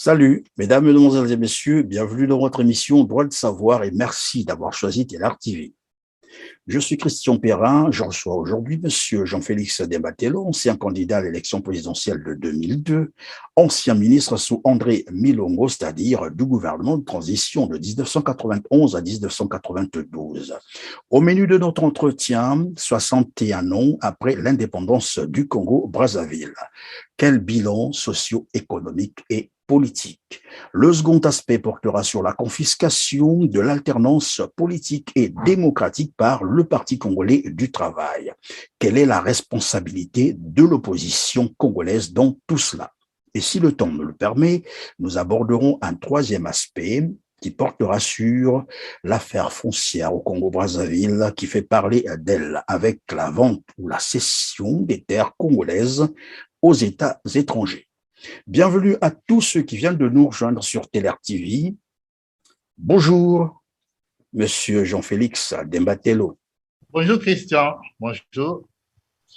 Salut, mesdames, mesdemoiselles et messieurs, bienvenue dans votre émission Droit de savoir et merci d'avoir choisi Télar TV. Je suis Christian Perrin, je reçois aujourd'hui monsieur Jean-Félix Dembatello, ancien candidat à l'élection présidentielle de 2002, ancien ministre sous André Milongo, c'est-à-dire du gouvernement de transition de 1991 à 1992. Au menu de notre entretien, 61 ans après l'indépendance du Congo-Brazzaville. Quel bilan socio-économique et politique? Le second aspect portera sur la confiscation de l'alternance politique et démocratique par le Parti congolais du travail. Quelle est la responsabilité de l'opposition congolaise dans tout cela? Et si le temps me le permet, nous aborderons un troisième aspect qui portera sur l'affaire foncière au Congo-Brazzaville qui fait parler d'elle avec la vente ou la cession des terres congolaises aux États étrangers. Bienvenue à tous ceux qui viennent de nous rejoindre sur Télar TV. Bonjour, monsieur Jean-Félix Dembatello. Bonjour Christian, bonjour.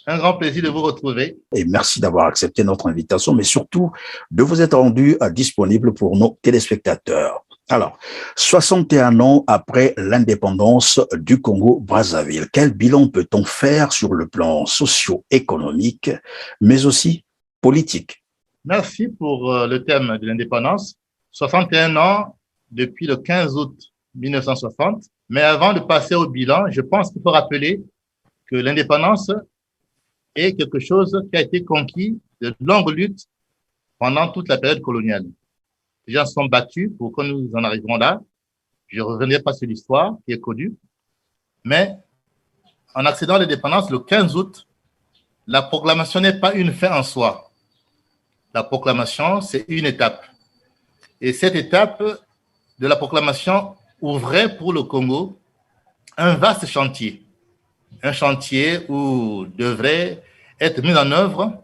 Un grand plaisir de vous retrouver. Et merci d'avoir accepté notre invitation, mais surtout de vous être rendu disponible pour nos téléspectateurs. Alors, 61 ans après l'indépendance du Congo-Brazzaville, quel bilan peut-on faire sur le plan socio-économique, mais aussi politique? Merci pour le thème de l'indépendance. 61 ans depuis le 15 août 1960. Mais avant de passer au bilan, je pense qu'il faut rappeler que l'indépendance est quelque chose qui a été conquis de longues luttes pendant toute la période coloniale. Les gens se sont battus pour que nous en arrivions là. Je ne reviendrai pas sur l'histoire qui est connue. Mais en accédant à l'indépendance le 15 août, la proclamation n'est pas une fin en soi. La proclamation, c'est une étape. Et cette étape de la proclamation ouvrait pour le Congo un vaste chantier. Un chantier où devrait être mis en œuvre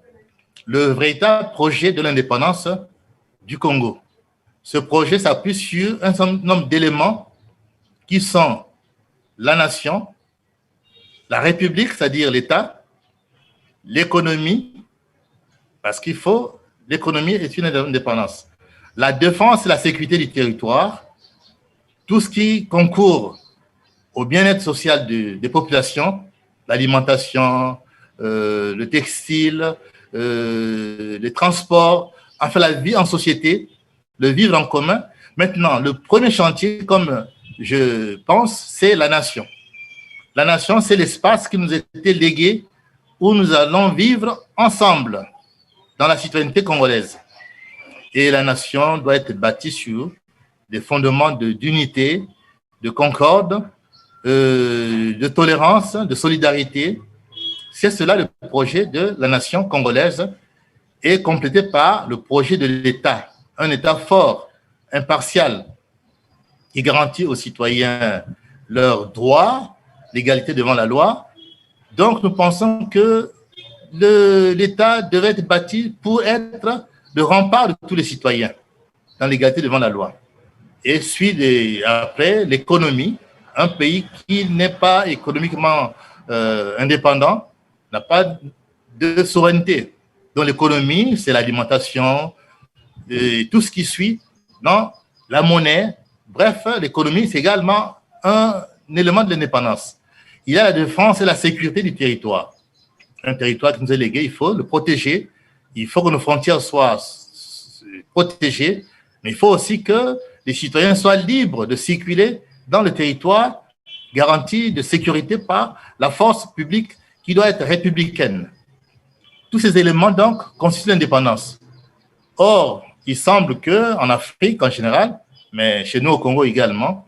le véritable projet de l'indépendance du Congo. Ce projet s'appuie sur un certain nombre d'éléments qui sont la nation, la République, c'est-à-dire l'État, l'économie, parce qu'il faut, l'économie est une indépendance, la défense et la sécurité du territoire, tout ce qui concourt au bien-être social des populations, l'alimentation, le textile, les transports, enfin la vie en société, le vivre en commun. Maintenant, le premier chantier, comme je pense, c'est la nation. La nation, c'est l'espace qui nous a été légué où nous allons vivre ensemble dans la citoyenneté congolaise. Et la nation doit être bâtie sur des fondements d'unité, de concorde, de tolérance, de solidarité. C'est cela le projet de la nation congolaise et complété par le projet de l'État, un État fort, impartial, qui garantit aux citoyens leurs droits, l'égalité devant la loi. Donc, nous pensons que l'État devait être bâti pour être le rempart de tous les citoyens dans l'égalité devant la loi. Et suit après l'économie. Un pays qui n'est pas économiquement indépendant n'a pas de souveraineté. Donc l'économie, c'est l'alimentation, tout ce qui suit, non, la monnaie. Bref, l'économie, c'est également un élément de l'indépendance. Il y a la défense et la sécurité du territoire. Un territoire qui nous est légué, il faut le protéger. Il faut que nos frontières soient protégées, mais il faut aussi que les citoyens soient libres de circuler dans le territoire garanti de sécurité par la force publique qui doit être républicaine. Tous ces éléments, donc, constituent l'indépendance. Or, il semble qu'en Afrique en général, mais chez nous au Congo également,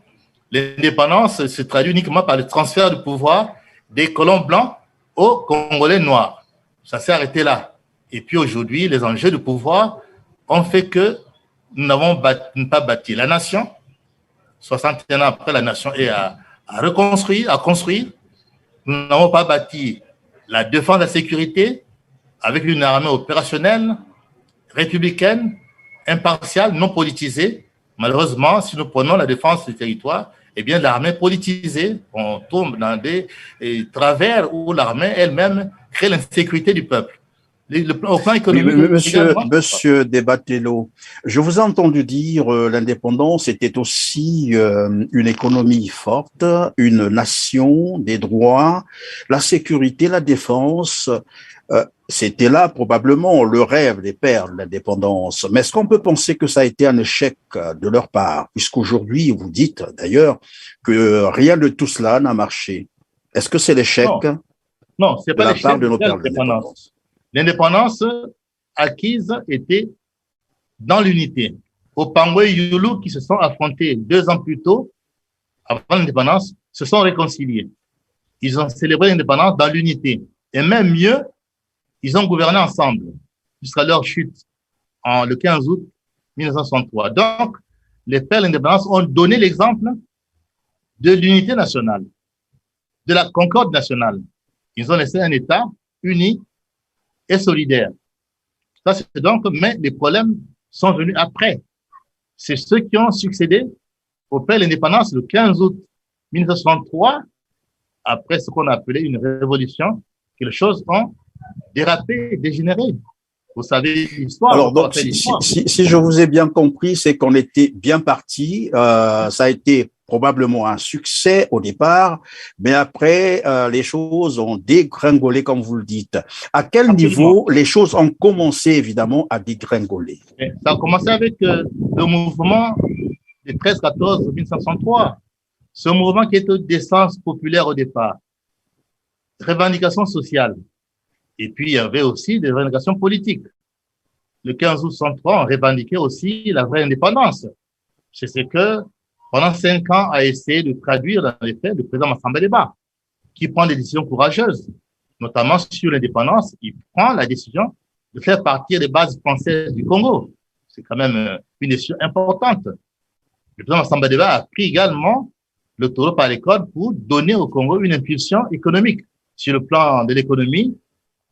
l'indépendance se traduit uniquement par le transfert de pouvoir des colons blancs aux Congolais noirs. Ça s'est arrêté là. Et puis aujourd'hui, les enjeux de pouvoir ont fait que nous n'avons pas bâti la nation. 61 ans après, la nation est à reconstruire, à construire. Nous n'avons pas bâti la défense de la sécurité avec une armée opérationnelle, républicaine, impartiale, non politisée. Malheureusement, si nous prenons la défense du territoire, eh bien, l'armée politisée, on tombe dans des travers où l'armée elle-même crée l'insécurité du peuple. Au plan Oui, économique également. monsieur Desbatello, je vous ai entendu dire l'indépendance était aussi une économie forte, une nation, des droits, la sécurité, la défense. C'était là probablement le rêve des pères de l'indépendance. Mais est-ce qu'on peut penser que ça a été un échec de leur part, puisqu'aujourd'hui vous dites d'ailleurs que rien de tout cela n'a marché. Est-ce que c'est l'échec Non, non, c'est de pas la part l'échec de de nos pères de l'indépendance. l'indépendance? L'indépendance acquise était dans l'unité. Opangwe et Yulu, qui se sont affrontés 2 ans plus tôt, avant l'indépendance, se sont réconciliés. Ils ont célébré l'indépendance dans l'unité. Et même mieux, ils ont gouverné ensemble jusqu'à leur chute le 15 août 1963. Donc, les pères de l'indépendance ont donné l'exemple de l'unité nationale, de la concorde nationale. Ils ont laissé un État uni et solidaire. Ça, c'est donc, mais les problèmes sont venus après. C'est ceux qui ont succédé au père de l'indépendance le 15 août 1963, après ce qu'on a appelé une révolution, que les choses ont dérapé, dégénéré. Vous savez l'histoire, Alors, on donc, fait l'histoire. si je vous ai bien compris, c'est qu'on était bien parti. Ça a été probablement un succès au départ, mais après, les choses ont dégringolé, comme vous le dites. À quel Absolument. niveau les choses ont commencé, évidemment, à dégringoler? Ça a commencé avec le mouvement du 13-14 1963. Ce mouvement qui était d'essence populaire au départ. Revendications sociales. Et puis, il y avait aussi des revendications politiques. Le 15 août 1963, on revendiquait aussi la vraie indépendance. C'est ce que, pendant 5 ans, a essayé de traduire dans les faits le président Massamba Deba, qui prend des décisions courageuses, notamment sur l'indépendance. Il prend la décision de faire partir des bases françaises du Congo. C'est quand même une décision importante. Le président Massamba Deba a pris également le taureau par les cornes pour donner au Congo une impulsion économique. Sur le plan de l'économie,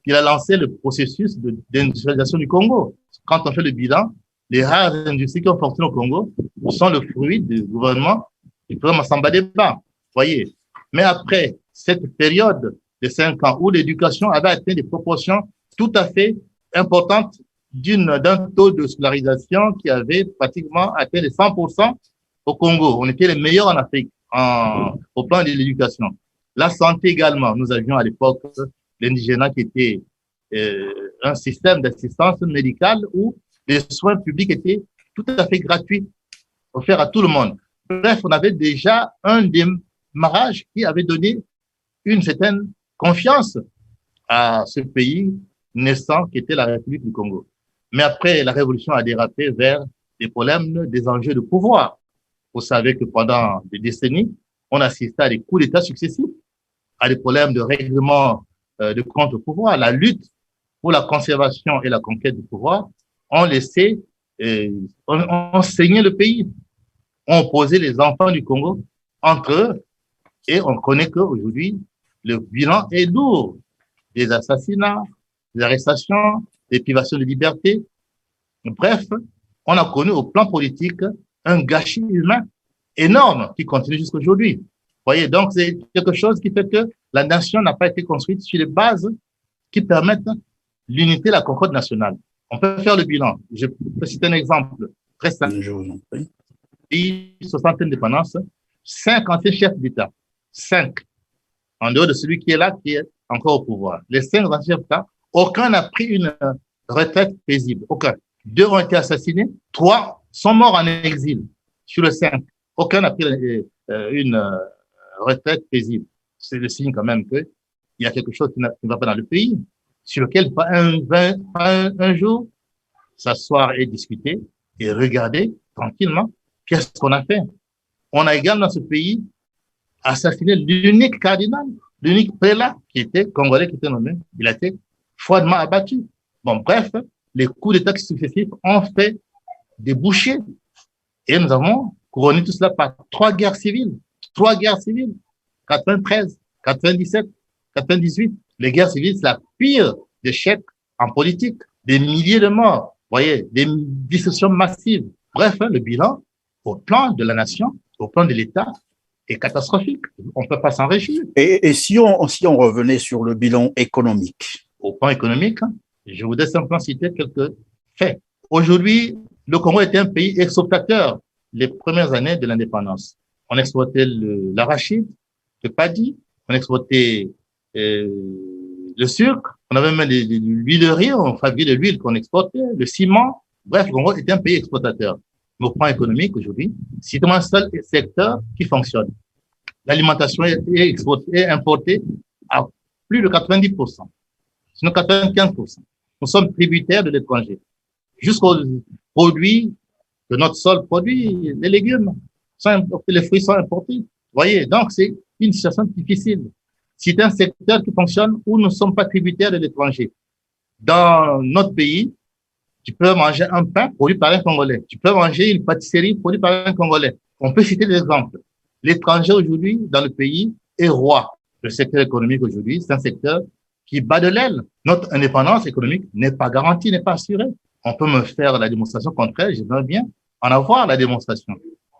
il a lancé le processus d'industrialisation du Congo. Quand on fait le bilan, les rares industries qui ont fonctionné au Congo sont le fruit du gouvernement du président Massamba Deba. Voyez. Mais après cette période de 5 ans où l'éducation avait atteint des proportions tout à fait importantes d'un taux de scolarisation qui avait pratiquement atteint les 100% au Congo. On était les meilleurs en Afrique au plan de l'éducation. La santé également. Nous avions à l'époque l'indigénat qui était un système d'assistance médicale où les soins publics étaient tout à fait gratuits, offerts à tout le monde. Bref, on avait déjà un démarrage qui avait donné une certaine confiance à ce pays naissant qui était la République du Congo. Mais après, la révolution a dérapé vers des problèmes, des enjeux de pouvoir. Vous savez que pendant des décennies, on assistait à des coups d'État successifs, à des problèmes de règlement de contre-pouvoir. La lutte pour la conservation et la conquête du pouvoir ont laissé, ont saigné le pays, ont opposé les enfants du Congo entre eux. Et on connaît qu'aujourd'hui, le bilan est lourd. Des assassinats, des arrestations, des privations de liberté. Bref, on a connu au plan politique un gâchis humain énorme qui continue jusqu'à aujourd'hui. Vous voyez, donc c'est quelque chose qui fait que la nation n'a pas été construite sur les bases qui permettent l'unité et la concorde nationale. On peut faire le bilan. Je peux citer un exemple très simple. Je vous en prie. Pays 60 indépendances, 5 anciens chefs d'État, 5, en dehors de celui qui est là, qui est encore au pouvoir. Les 5 anciens chefs d'État, aucun n'a pris une retraite paisible. Aucun. 2 ont été assassinés, 3 sont morts en exil. Sur les 5, aucun n'a pris une retraite paisible. C'est le signe quand même qu'il y a quelque chose qui ne va pas dans le pays, sur lequel il faut un jour s'asseoir et discuter et regarder tranquillement qu'est-ce qu'on a fait. On a également dans ce pays assassiné l'unique cardinal, l'unique prélat qui était congolais, qui était nommé. Il a été froidement abattu. Bon, bref, les coups d'État successifs ont fait déboucher et nous avons couronné tout cela par 3 guerres civiles. 3 guerres civiles. 93, 97, 98. Les guerres civiles, c'est la pire des chèques en politique. Des milliers de morts. Vous voyez, des destructions massives. Bref, le bilan au plan de la nation, au plan de l'État, est catastrophique. On ne peut pas s'en réjouir. Et si on revenait sur le bilan économique? Au plan économique, Je voudrais simplement citer quelques faits. Aujourd'hui, le Congo était un pays exportateur les premières années de l'indépendance. On exportait l'arachide, le paddy, on exportait le sucre, on avait même l'huilerie, on fabriquait de l'huile qu'on exportait, le ciment. Bref, le Congo était un pays exportateur. Mais au plan économique, aujourd'hui, c'est un seul secteur qui fonctionne. L'alimentation est importée à plus de 90%, sinon 95%. Nous sommes tributaires de l'étranger. Jusqu'aux produits que notre sol produit, les légumes, les fruits sont importés. Vous voyez, donc c'est une situation difficile. C'est un secteur qui fonctionne où nous ne sommes pas tributaires de l'étranger. Dans notre pays, tu peux manger un pain produit par un Congolais. Tu peux manger une pâtisserie produite par un Congolais. On peut citer des exemples. L'étranger aujourd'hui, dans le pays, est roi. Le secteur économique aujourd'hui, c'est un secteur qui bat de l'aile. Notre indépendance économique n'est pas garantie, n'est pas assurée. On peut me faire la démonstration contraire, j'aimerais bien en avoir la démonstration.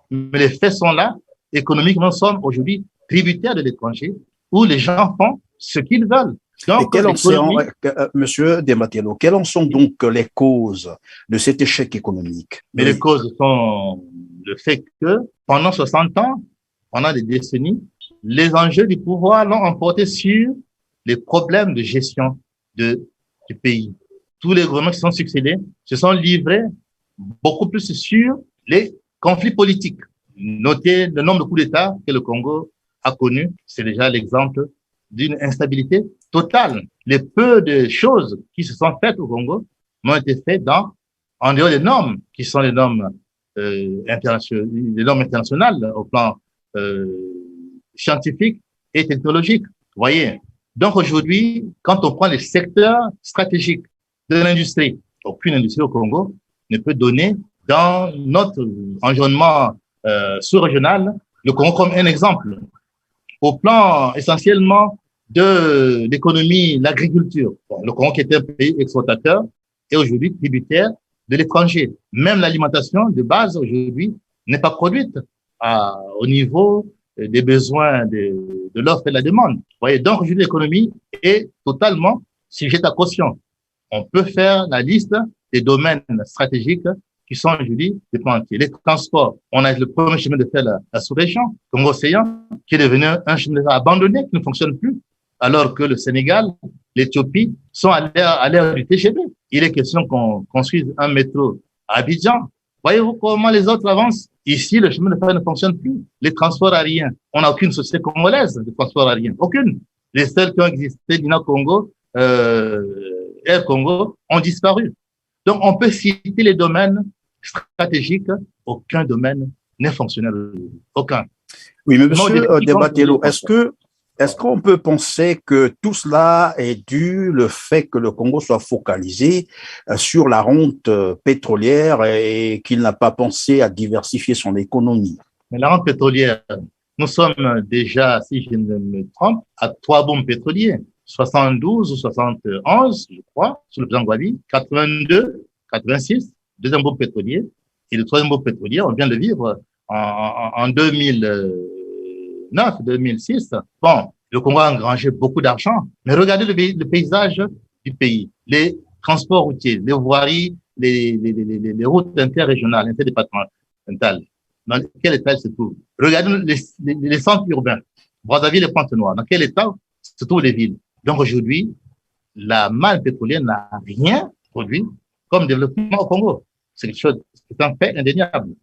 Mais les faits sont là. Économiquement, nous sommes aujourd'hui tributaires de l'étranger où les gens font ce qu'ils veulent. Donc, Monsieur Dembatelo, quelles en sont donc les causes de cet échec économique? Mais les causes sont le fait que pendant 60 ans, pendant des décennies, les enjeux du pouvoir l'ont emporté sur les problèmes de gestion du pays. Tous les gouvernements qui sont succédés se sont livrés beaucoup plus sur les conflits politiques. Notez le nombre de coups d'État que le Congo a connu. C'est déjà l'exemple d'une instabilité totale. Les peu de choses qui se sont faites au Congo ont été faites en dehors des normes, qui sont les normes internationales au plan scientifique et technologique. Vous voyez. Donc aujourd'hui, quand on prend les secteurs stratégiques de l'industrie, aucune industrie au Congo ne peut donner dans notre environnement sous-régional le Congo comme un exemple. Au plan essentiellement de l'économie, l'agriculture, le Congo qui était un pays exportateur est aujourd'hui tributaire de l'étranger. Même l'alimentation de base aujourd'hui n'est pas produite au niveau des besoins de l'offre et de la demande. Vous voyez, donc aujourd'hui l'économie est totalement sujette à caution. On peut faire la liste des domaines stratégiques qui sont aujourd'hui des plans entiers. Les transports, on a le premier chemin de fer, la sous-région, Congo-Océan, qui est devenu un chemin de fer abandonné, qui ne fonctionne plus, alors que le Sénégal, l'Éthiopie sont à l'ère du TGV. Il est question qu'on construise un métro à Abidjan. Voyez-vous comment les autres avancent? Ici, le chemin de fer ne fonctionne plus. Les transports aériens, on n'a aucune société congolaise de transport aérien. Aucune. Les seuls qui ont existé, Dina Congo, Air Congo, ont disparu. Donc, on peut citer les domaines stratégiques. Aucun domaine n'est fonctionnel. Aucun. Oui, mais monsieur Dembatelo, est-ce qu'on peut penser que tout cela est dû le fait que le Congo soit focalisé sur la rente pétrolière et qu'il n'a pas pensé à diversifier son économie? Mais la rente pétrolière, nous sommes déjà, si je ne me trompe, à 3 bombes pétroliers. 72 ou 71, je crois, sur le plan Guavi, 82, 86, deuxième bombe pétrolier, et le troisième bombe pétrolier, on vient de vivre en 2009, 2006. Bon, le Congo a engrangé beaucoup d'argent, mais regardez le paysage du pays. Les transports routiers, les voiries, les routes interrégionales, interdépartementales, dans quel état elles se trouvent? Regardez les centres urbains, Brazzaville et Pointe-Noire, dans quel état se trouvent les villes? Donc aujourd'hui, la manne pétrolière n'a rien produit comme développement au Congo. C'est quelque chose, c'est un fait indéniable.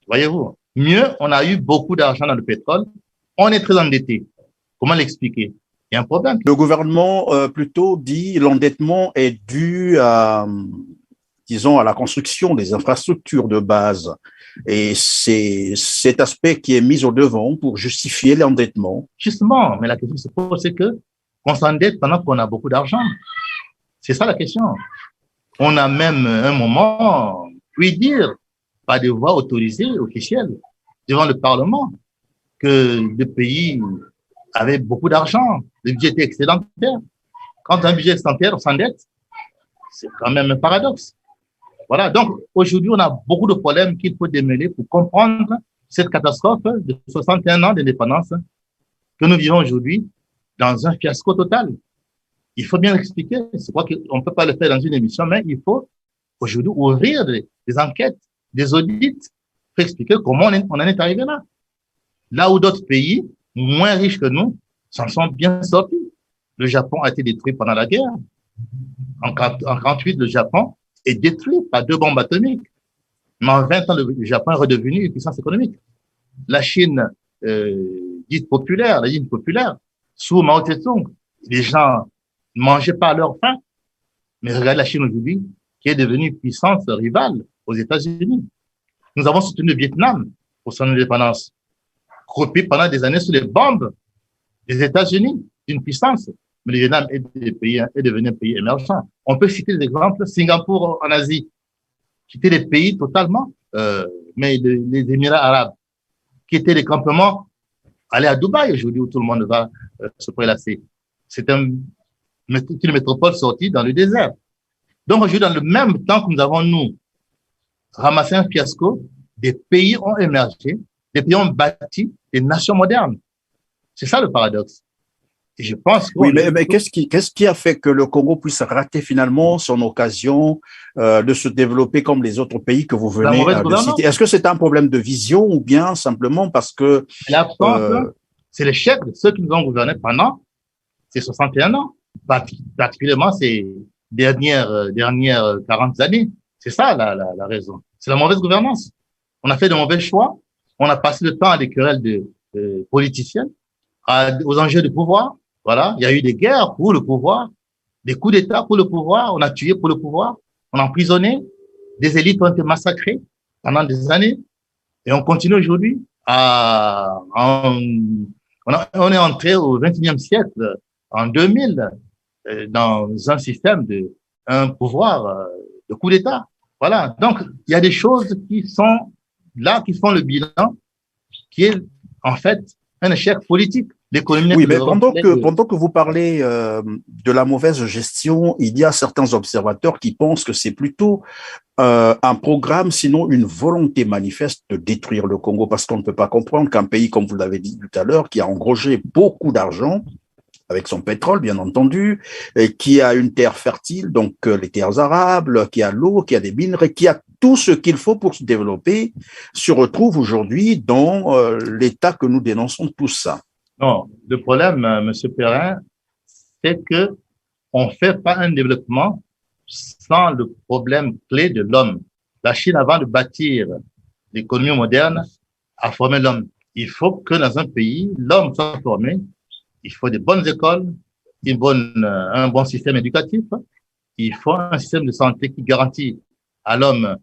Voyez-vous. Mieux, on a eu beaucoup d'argent dans le pétrole. On est très endetté. Comment l'expliquer? Il y a un problème. Le gouvernement plutôt dit l'endettement est dû à, disons, à la construction des infrastructures de base. Et c'est cet aspect qui est mis au devant pour justifier l'endettement. Justement, mais la question se pose, c'est que on s'endette pendant qu'on a beaucoup d'argent. C'est ça la question. On a même un moment, puis dire, par des voies autorisées, officielles, devant le Parlement, que le pays avait beaucoup d'argent, le budget était excédentaire. Quand un budget est excédentaire, on s'endette. C'est quand même un paradoxe. Voilà, donc aujourd'hui, on a beaucoup de problèmes qu'il faut démêler pour comprendre cette catastrophe de 61 ans d'indépendance que nous vivons aujourd'hui dans un fiasco total. Il faut bien l'expliquer. C'est quoi qu'on ne peut pas le faire dans une émission, mais il faut aujourd'hui ouvrir des enquêtes, des audits, pour expliquer comment on en est arrivé là. Là où d'autres pays, moins riches que nous, s'en sont bien sortis. Le Japon a été détruit pendant la guerre. En 1948, le Japon est détruit par 2 bombes atomiques. Mais en 20 ans, le Japon est redevenu une puissance économique. La Chine, dite populaire, la Chine populaire, sous Mao Tse-tung, les gens ne mangeaient pas à leur faim. Mais regardez la Chine aujourd'hui, qui est devenue puissance rivale aux États-Unis. Nous avons soutenu le Vietnam pour son indépendance, croupé pendant des années sous les bombes des États-Unis, d'une puissance. Mais le Vietnam est devenu un pays émergent. On peut citer des exemples, Singapour en Asie, qui étaient des pays totalement, mais les Émirats arabes, qui étaient des campements, aller à Dubaï aujourd'hui où tout le monde va se prélasser. C'est une métropole sortie dans le désert. Donc aujourd'hui, dans le même temps que nous avons, nous, ramassé un fiasco, des pays ont émergé, des pays ont bâti des nations modernes. C'est ça le paradoxe. Et je pense que oui, mais qu'est-ce qui a fait que le Congo puisse rater finalement son occasion de se développer comme les autres pays que vous venez de citer? Est-ce que c'est un problème de vision ou bien simplement parce que c'est l'échec de ceux qui nous ont gouvernés pendant ces 61 ans, particulièrement ces dernières 40 années. C'est ça la raison. C'est la mauvaise gouvernance. On a fait de mauvais choix. On a passé le temps à des querelles de politiciennes, aux enjeux de pouvoir. Voilà, il y a eu des guerres pour le pouvoir, des coups d'État pour le pouvoir, on a tué pour le pouvoir, on a emprisonné, des élites ont été massacrées pendant des années, et on continue aujourd'hui on est entré au XXIe siècle, en 2000, dans un système un pouvoir de coup d'État. Voilà, donc il y a des choses qui sont là, qui font le bilan, qui est en fait un échec politique. Oui, mais pendant que vous parlez de la mauvaise gestion, il y a certains observateurs qui pensent que c'est plutôt un programme, sinon une volonté manifeste de détruire le Congo, parce qu'on ne peut pas comprendre qu'un pays, comme vous l'avez dit tout à l'heure, qui a engrangé beaucoup d'argent, avec son pétrole, bien entendu, et qui a une terre fertile, donc les terres arables, qui a l'eau, qui a des minerais, qui a tout ce qu'il faut pour se développer, se retrouve aujourd'hui dans l'état que nous dénonçons tous ça. Non, le problème, Monsieur Perrin, c'est que on fait pas un développement sans le problème clé de l'homme. La Chine, avant de bâtir l'économie moderne, a formé l'homme. Il faut que dans un pays, l'homme soit formé. Il faut des bonnes écoles, un bon système éducatif. Il faut un système de santé qui garantit à l'homme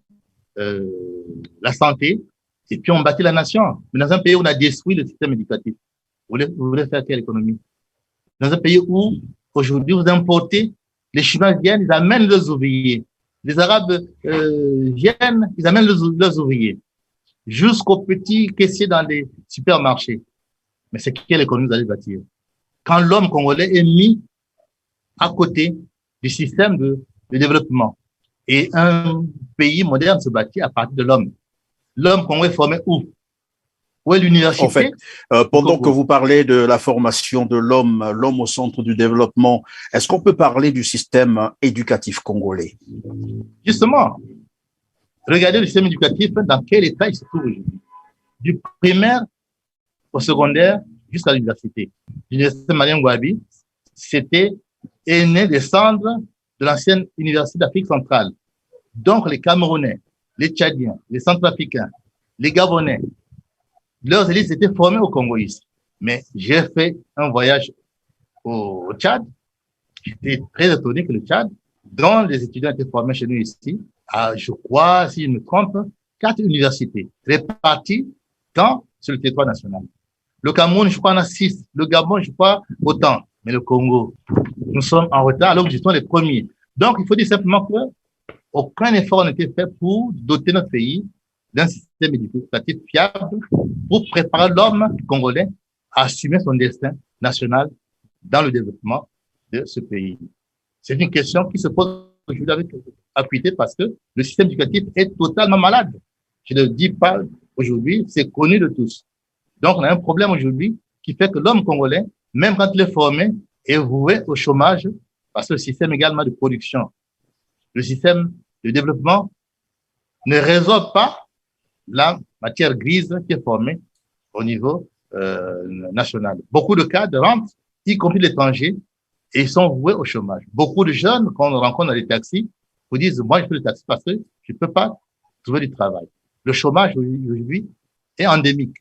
la santé. Et puis on bâtit la nation. Mais dans un pays où on a détruit le système éducatif, vous voulez faire quelle économie? Dans un pays où, aujourd'hui, vous importez, les Chinois viennent, ils amènent leurs ouvriers. Les Arabes viennent, ils amènent leurs ouvriers. Jusqu'aux petits caissiers dans les supermarchés. Mais c'est quelle économie vous allez bâtir? Quand l'homme congolais est mis à côté du système de développement. Et un pays moderne se bâtit à partir de l'homme. L'homme congolais est formé où? Où est l'université? En fait, pendant que vous parlez de la formation de l'homme au centre du développement, est-ce qu'on peut parler du système éducatif congolais? Justement, regardez le système éducatif, dans quel état il se trouve aujourd'hui. Du primaire au secondaire jusqu'à l'université. L'université Marien Ngouabi, est né des cendres de l'ancienne université d'Afrique centrale. Donc, les Camerounais, les Tchadiens, les Centrafricains, les Gabonais, leurs élites étaient formées au Congo ici. Mais j'ai fait un voyage au Tchad. J'étais très étonné que le Tchad, dont les étudiants étaient formés chez nous ici, à, je crois, si je me trompe, 4 universités réparties sur le territoire national. Le Cameroun, je crois, en a 6. Le Gabon, je crois, autant. Mais le Congo, nous sommes en retard alors que nous sommes les premiers. Donc, il faut dire simplement que aucun effort n'a été fait pour doter notre pays d'un système éducatif fiable pour préparer l'homme congolais à assumer son destin national dans le développement de ce pays. C'est une question qui se pose aujourd'hui avec acuité parce que le système éducatif est totalement malade. Je ne le dis pas aujourd'hui, c'est connu de tous. Donc, on a un problème aujourd'hui qui fait que l'homme congolais, même quand il est formé, est voué au chômage parce que le système également de production, le système de développement ne résout pas la matière grise qui est formée au niveau national. Beaucoup de cadres rentrent, y compris l'étranger, et ils sont voués au chômage. Beaucoup de jeunes, quand on rencontre dans les taxis, vous disent, moi, je fais le taxi parce que je ne peux pas trouver du travail. Le chômage, aujourd'hui, est endémique.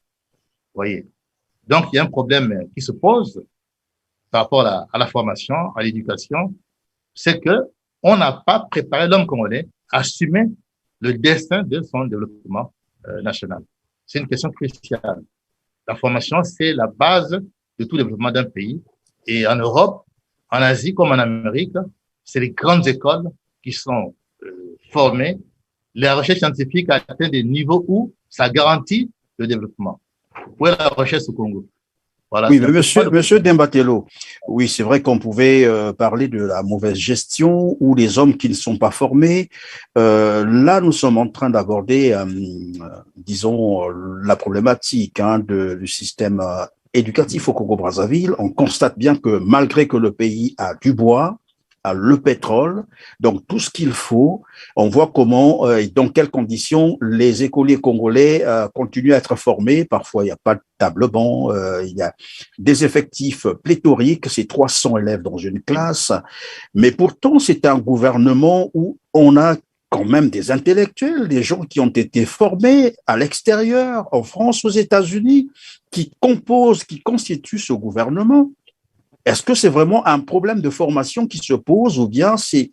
Vous voyez. Donc, il y a un problème qui se pose par rapport à la formation, à l'éducation, c'est que on n'a pas préparé l'homme congolais à assumer le destin de son développement national. C'est une question cruciale. La formation, c'est la base de tout développement d'un pays. Et en Europe, en Asie comme en Amérique, c'est les grandes écoles qui sont formées. La recherche scientifique a atteint des niveaux où ça garantit le développement. Où est la recherche au Congo? Voilà, oui, mais monsieur Dembatelo, oui, c'est vrai qu'on pouvait parler de la mauvaise gestion ou les hommes qui ne sont pas formés. Là, nous sommes en train d'aborder, disons, la problématique du système éducatif au Congo-Brazzaville. On constate bien que malgré que le pays a du bois, a le pétrole, donc tout ce qu'il faut, on voit comment et dans quelles conditions les écoliers congolais continuent à être formés. Parfois, il n'y a pas de table-banc, il y a des effectifs pléthoriques, c'est 300 élèves dans une classe, mais pourtant, c'est un gouvernement où on a quand même des intellectuels, des gens qui ont été formés à l'extérieur, en France, aux États-Unis, qui composent, qui constituent ce gouvernement. Est-ce que c'est vraiment un problème de formation qui se pose ou bien c'est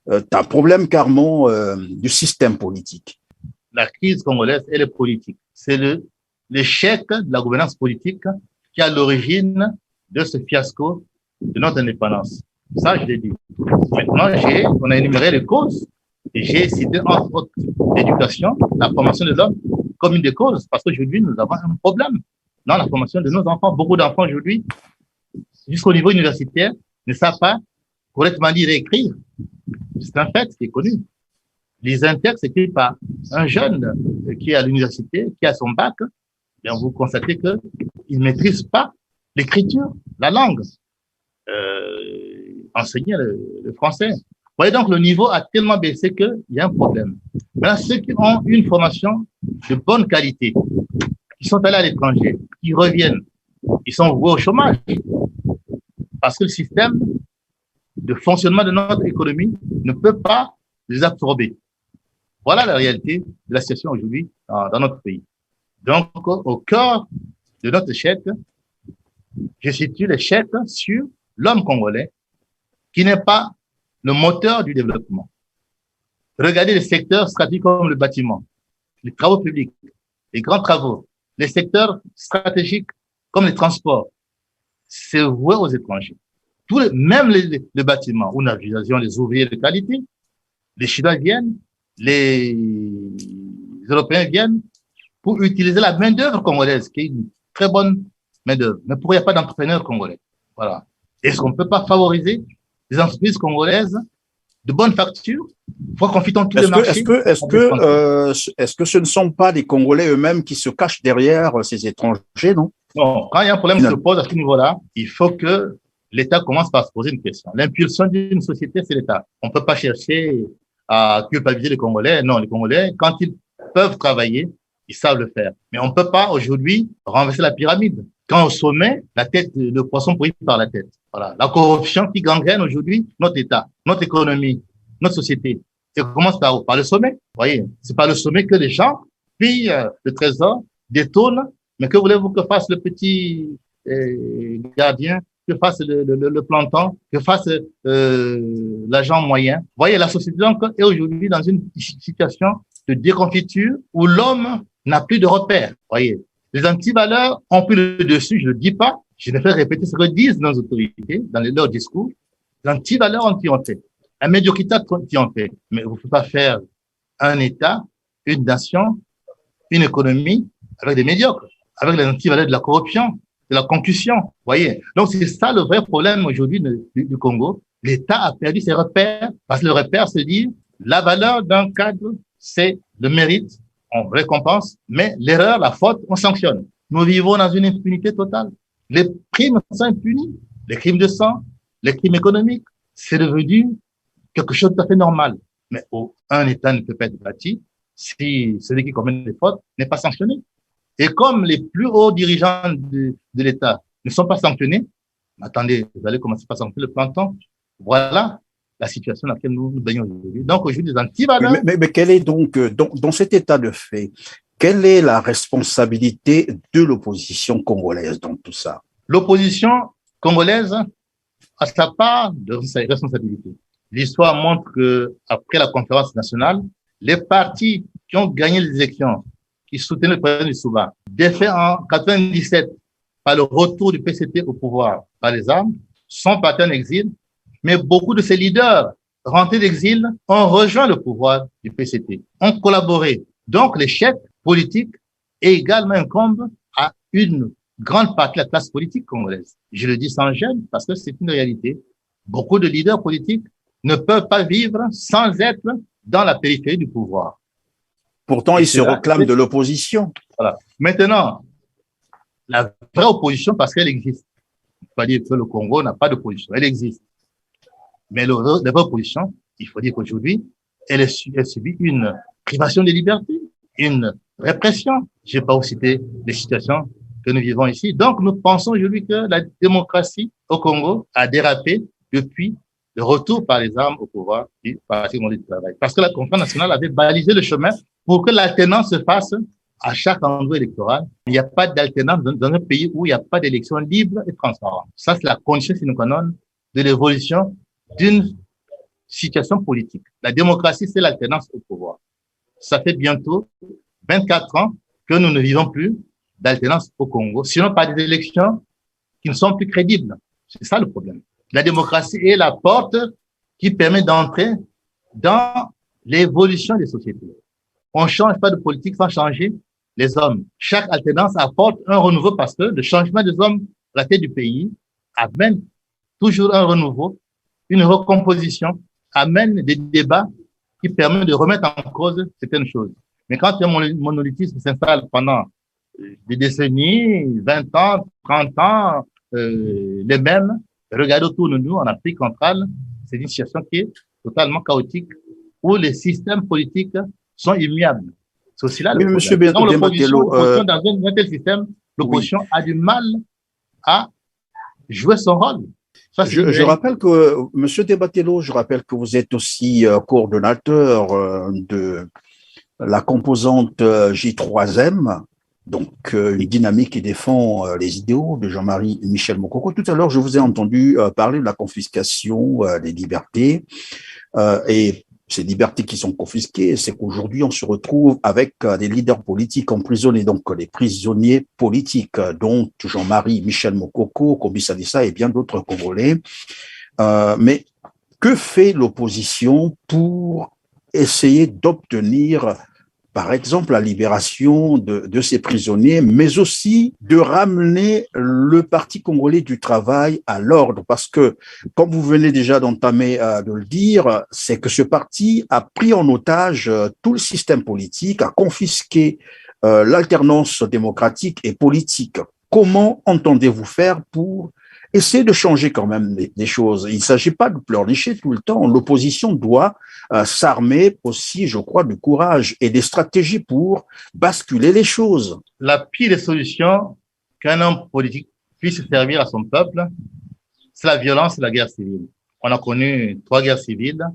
un problème carrément du système politique? La crise congolaise, elle est politique. C'est l'échec de la gouvernance politique qui est à l'origine de ce fiasco de notre indépendance. Ça, je l'ai dit. Maintenant, on a énuméré les causes et j'ai cité entre autres l'éducation, la formation des hommes comme une des causes parce qu'aujourd'hui, nous avons un problème dans la formation de nos enfants. Beaucoup d'enfants aujourd'hui, jusqu'au niveau universitaire, ne savent pas correctement lire et écrire. C'est un fait qui est connu. Les inters, c'est écrit par un jeune qui est à l'université, qui a son bac, bien vous constatez qu'il ne maîtrise pas l'écriture, la langue, enseigner le français. Vous voyez donc, le niveau a tellement baissé qu'il y a un problème. Maintenant, ceux qui ont une formation de bonne qualité, qui sont allés à l'étranger, qui reviennent, ils sont voués au chômage. Parce que le système de fonctionnement de notre économie ne peut pas les absorber. Voilà la réalité de la situation aujourd'hui dans notre pays. Donc, au cœur de notre échec, je situe l'échec sur l'homme congolais qui n'est pas le moteur du développement. Regardez les secteurs stratégiques comme le bâtiment, les travaux publics, les grands travaux, les secteurs stratégiques comme les transports. C'est voué aux étrangers. Même les bâtiments où nous avions des ouvriers de qualité, les Chinois viennent, les Européens viennent pour utiliser la main-d'œuvre congolaise, qui est une très bonne main-d'œuvre. Mais pourquoi il n'y a pas d'entrepreneurs congolais? Voilà. Est-ce qu'on ne peut pas favoriser les entreprises congolaises de bonne facture pour qu'on fitte tous les marchés? Est-ce que ce ne sont pas les Congolais eux-mêmes qui se cachent derrière ces étrangers, non? Non, quand il y a un problème qui se pose à ce niveau-là, il faut que l'État commence par se poser une question. L'impulsion d'une société, c'est l'État. On ne peut pas chercher à culpabiliser les Congolais. Non, les Congolais, quand ils peuvent travailler, ils savent le faire. Mais on ne peut pas aujourd'hui renverser la pyramide. Quand au sommet, la tête, le poisson pourrit par la tête. Voilà. La corruption qui gangrène aujourd'hui notre État, notre économie, notre société. Et commence par le sommet. Vous voyez, c'est par le sommet que les gens pillent le trésor, détournent. Mais que voulez-vous que fasse le petit gardien, que fasse le planton, que fasse l'agent moyen? Vous voyez, la société donc est aujourd'hui dans une situation de déconfiture où l'homme n'a plus de repères. Vous voyez, les antivaleurs ont pris le dessus, je ne le dis pas, je ne fais répéter ce que disent nos autorités dans leurs discours. Les antivaleurs ont triomphé, la médiocrité a triomphé. Mais vous ne pouvez pas faire un État, une nation, une économie avec des médiocres, avec les antivaleurs de la corruption, de la concussion. Vous voyez, donc c'est ça le vrai problème aujourd'hui du Congo. L'État a perdu ses repères parce que le repère, c'est dire la valeur d'un cadre, c'est le mérite, on récompense, mais l'erreur, la faute, on sanctionne. Nous vivons dans une impunité totale. Les crimes sont impunis, les crimes de sang, les crimes économiques, c'est devenu quelque chose de tout à fait normal. Mais un État ne peut pas être bâti si celui qui commet des fautes n'est pas sanctionné. Et comme les plus hauts dirigeants de l'État ne sont pas sanctionnés, attendez, vous allez commencer par sanctionner le planton. Voilà la situation dans laquelle nous baignons aujourd'hui. Donc, aujourd'hui, des antivaleurs. Mais quel est donc, dans cet état de fait, quelle est la responsabilité de l'opposition congolaise dans tout ça? L'opposition congolaise a sa part de responsabilité. L'histoire montre que après la conférence nationale, les partis qui ont gagné les élections, qui soutenaient le président Lissouba, défaits en 97 par le retour du PCT au pouvoir par les armes, sont partis en exil, mais beaucoup de ces leaders rentrés d'exil ont rejoint le pouvoir du PCT, ont collaboré. Donc l'échec politique est également incombe à une grande partie de la classe politique congolaise. Je le dis sans gêne parce que c'est une réalité. Beaucoup de leaders politiques ne peuvent pas vivre sans être dans la périphérie du pouvoir. Pourtant, ils se réclament de l'opposition. Voilà. Maintenant, la vraie opposition, parce qu'elle existe. Il ne faut pas dire que le Congo n'a pas d'opposition. Elle existe. Mais la vraie opposition, il faut dire qu'aujourd'hui, elle subit une privation de liberté, une répression. Je ne vais pas vous citer les situations que nous vivons ici. Donc, nous pensons aujourd'hui que la démocratie au Congo a dérapé depuis le retour par les armes au pouvoir du Parti congolais du travail. Parce que la conférence nationale avait balisé le chemin pour que l'alternance se fasse à chaque endroit électoral. Il n'y a pas d'alternance dans un pays où il n'y a pas d'élection libre et transparente. Ça, c'est la condition sine qua non de l'évolution d'une situation politique. La démocratie, c'est l'alternance au pouvoir. Ça fait bientôt 24 ans que nous ne vivons plus d'alternance au Congo, sinon par des élections qui ne sont plus crédibles. C'est ça le problème. La démocratie est la porte qui permet d'entrer dans l'évolution des sociétés. On ne change pas de politique sans changer les hommes. Chaque alternance apporte un renouveau parce que le changement des hommes à la tête du pays amène toujours un renouveau, une recomposition, amène des débats qui permettent de remettre en cause certaines choses. Mais quand un monolithisme s'installe pendant des décennies, 20 ans, 30 ans, les mêmes, regardez autour de nous en Afrique centrale, c'est une situation qui est totalement chaotique où les systèmes politiques sont immuables. C'est aussi là le problème. Monsieur l'opposition dans un tel système, l'opposition a du mal à jouer son rôle. Ça, je rappelle que, Monsieur Debattello, je rappelle que vous êtes aussi coordonnateur de la composante J3M, donc une dynamique qui défend les idéaux de Jean-Marie Michel Mokoko. Tout à l'heure, je vous ai entendu parler de la confiscation des libertés et ces libertés qui sont confisquées, c'est qu'aujourd'hui, on se retrouve avec des leaders politiques emprisonnés, donc les prisonniers politiques, dont Jean-Marie Michel Mokoko, Kobi Salissa et bien d'autres Congolais. Mais que fait l'opposition pour essayer d'obtenir, par exemple, la libération de ces prisonniers, mais aussi de ramener le Parti congolais du travail à l'ordre? Parce que, comme vous venez déjà d'entamer de le dire, c'est que ce parti a pris en otage tout le système politique, a confisqué l'alternance démocratique et politique. Comment entendez-vous faire pour essayer de changer quand même des choses? Il ne s'agit pas de pleurnicher tout le temps. L'opposition doit s'armer aussi, je crois, de courage et des stratégies pour basculer les choses. La pire des solutions qu'un homme politique puisse servir à son peuple, c'est la violence et la guerre civile. On a connu 3 guerres civiles.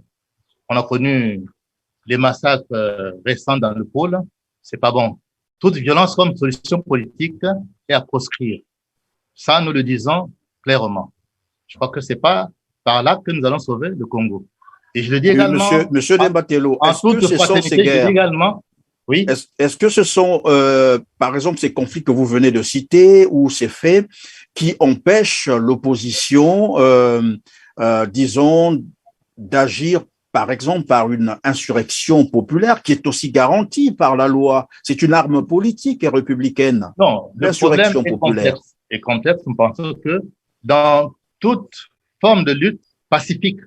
On a connu les massacres récents dans le pôle. C'est pas bon. Toute violence comme solution politique est à proscrire. Ça, nous le disons clairement. Je crois que c'est pas par là que nous allons sauver le Congo. Et je le dis également. Monsieur Debattello, est-ce que ce sont ces guerres? Oui. Est-ce que ce sont, par exemple, ces conflits que vous venez de citer ou ces faits qui empêchent l'opposition, disons, d'agir, par exemple, par une insurrection populaire qui est aussi garantie par la loi? C'est une arme politique et républicaine. Non, l'insurrection populaire est complexe. Nous pensons que dans toute forme de lutte pacifique,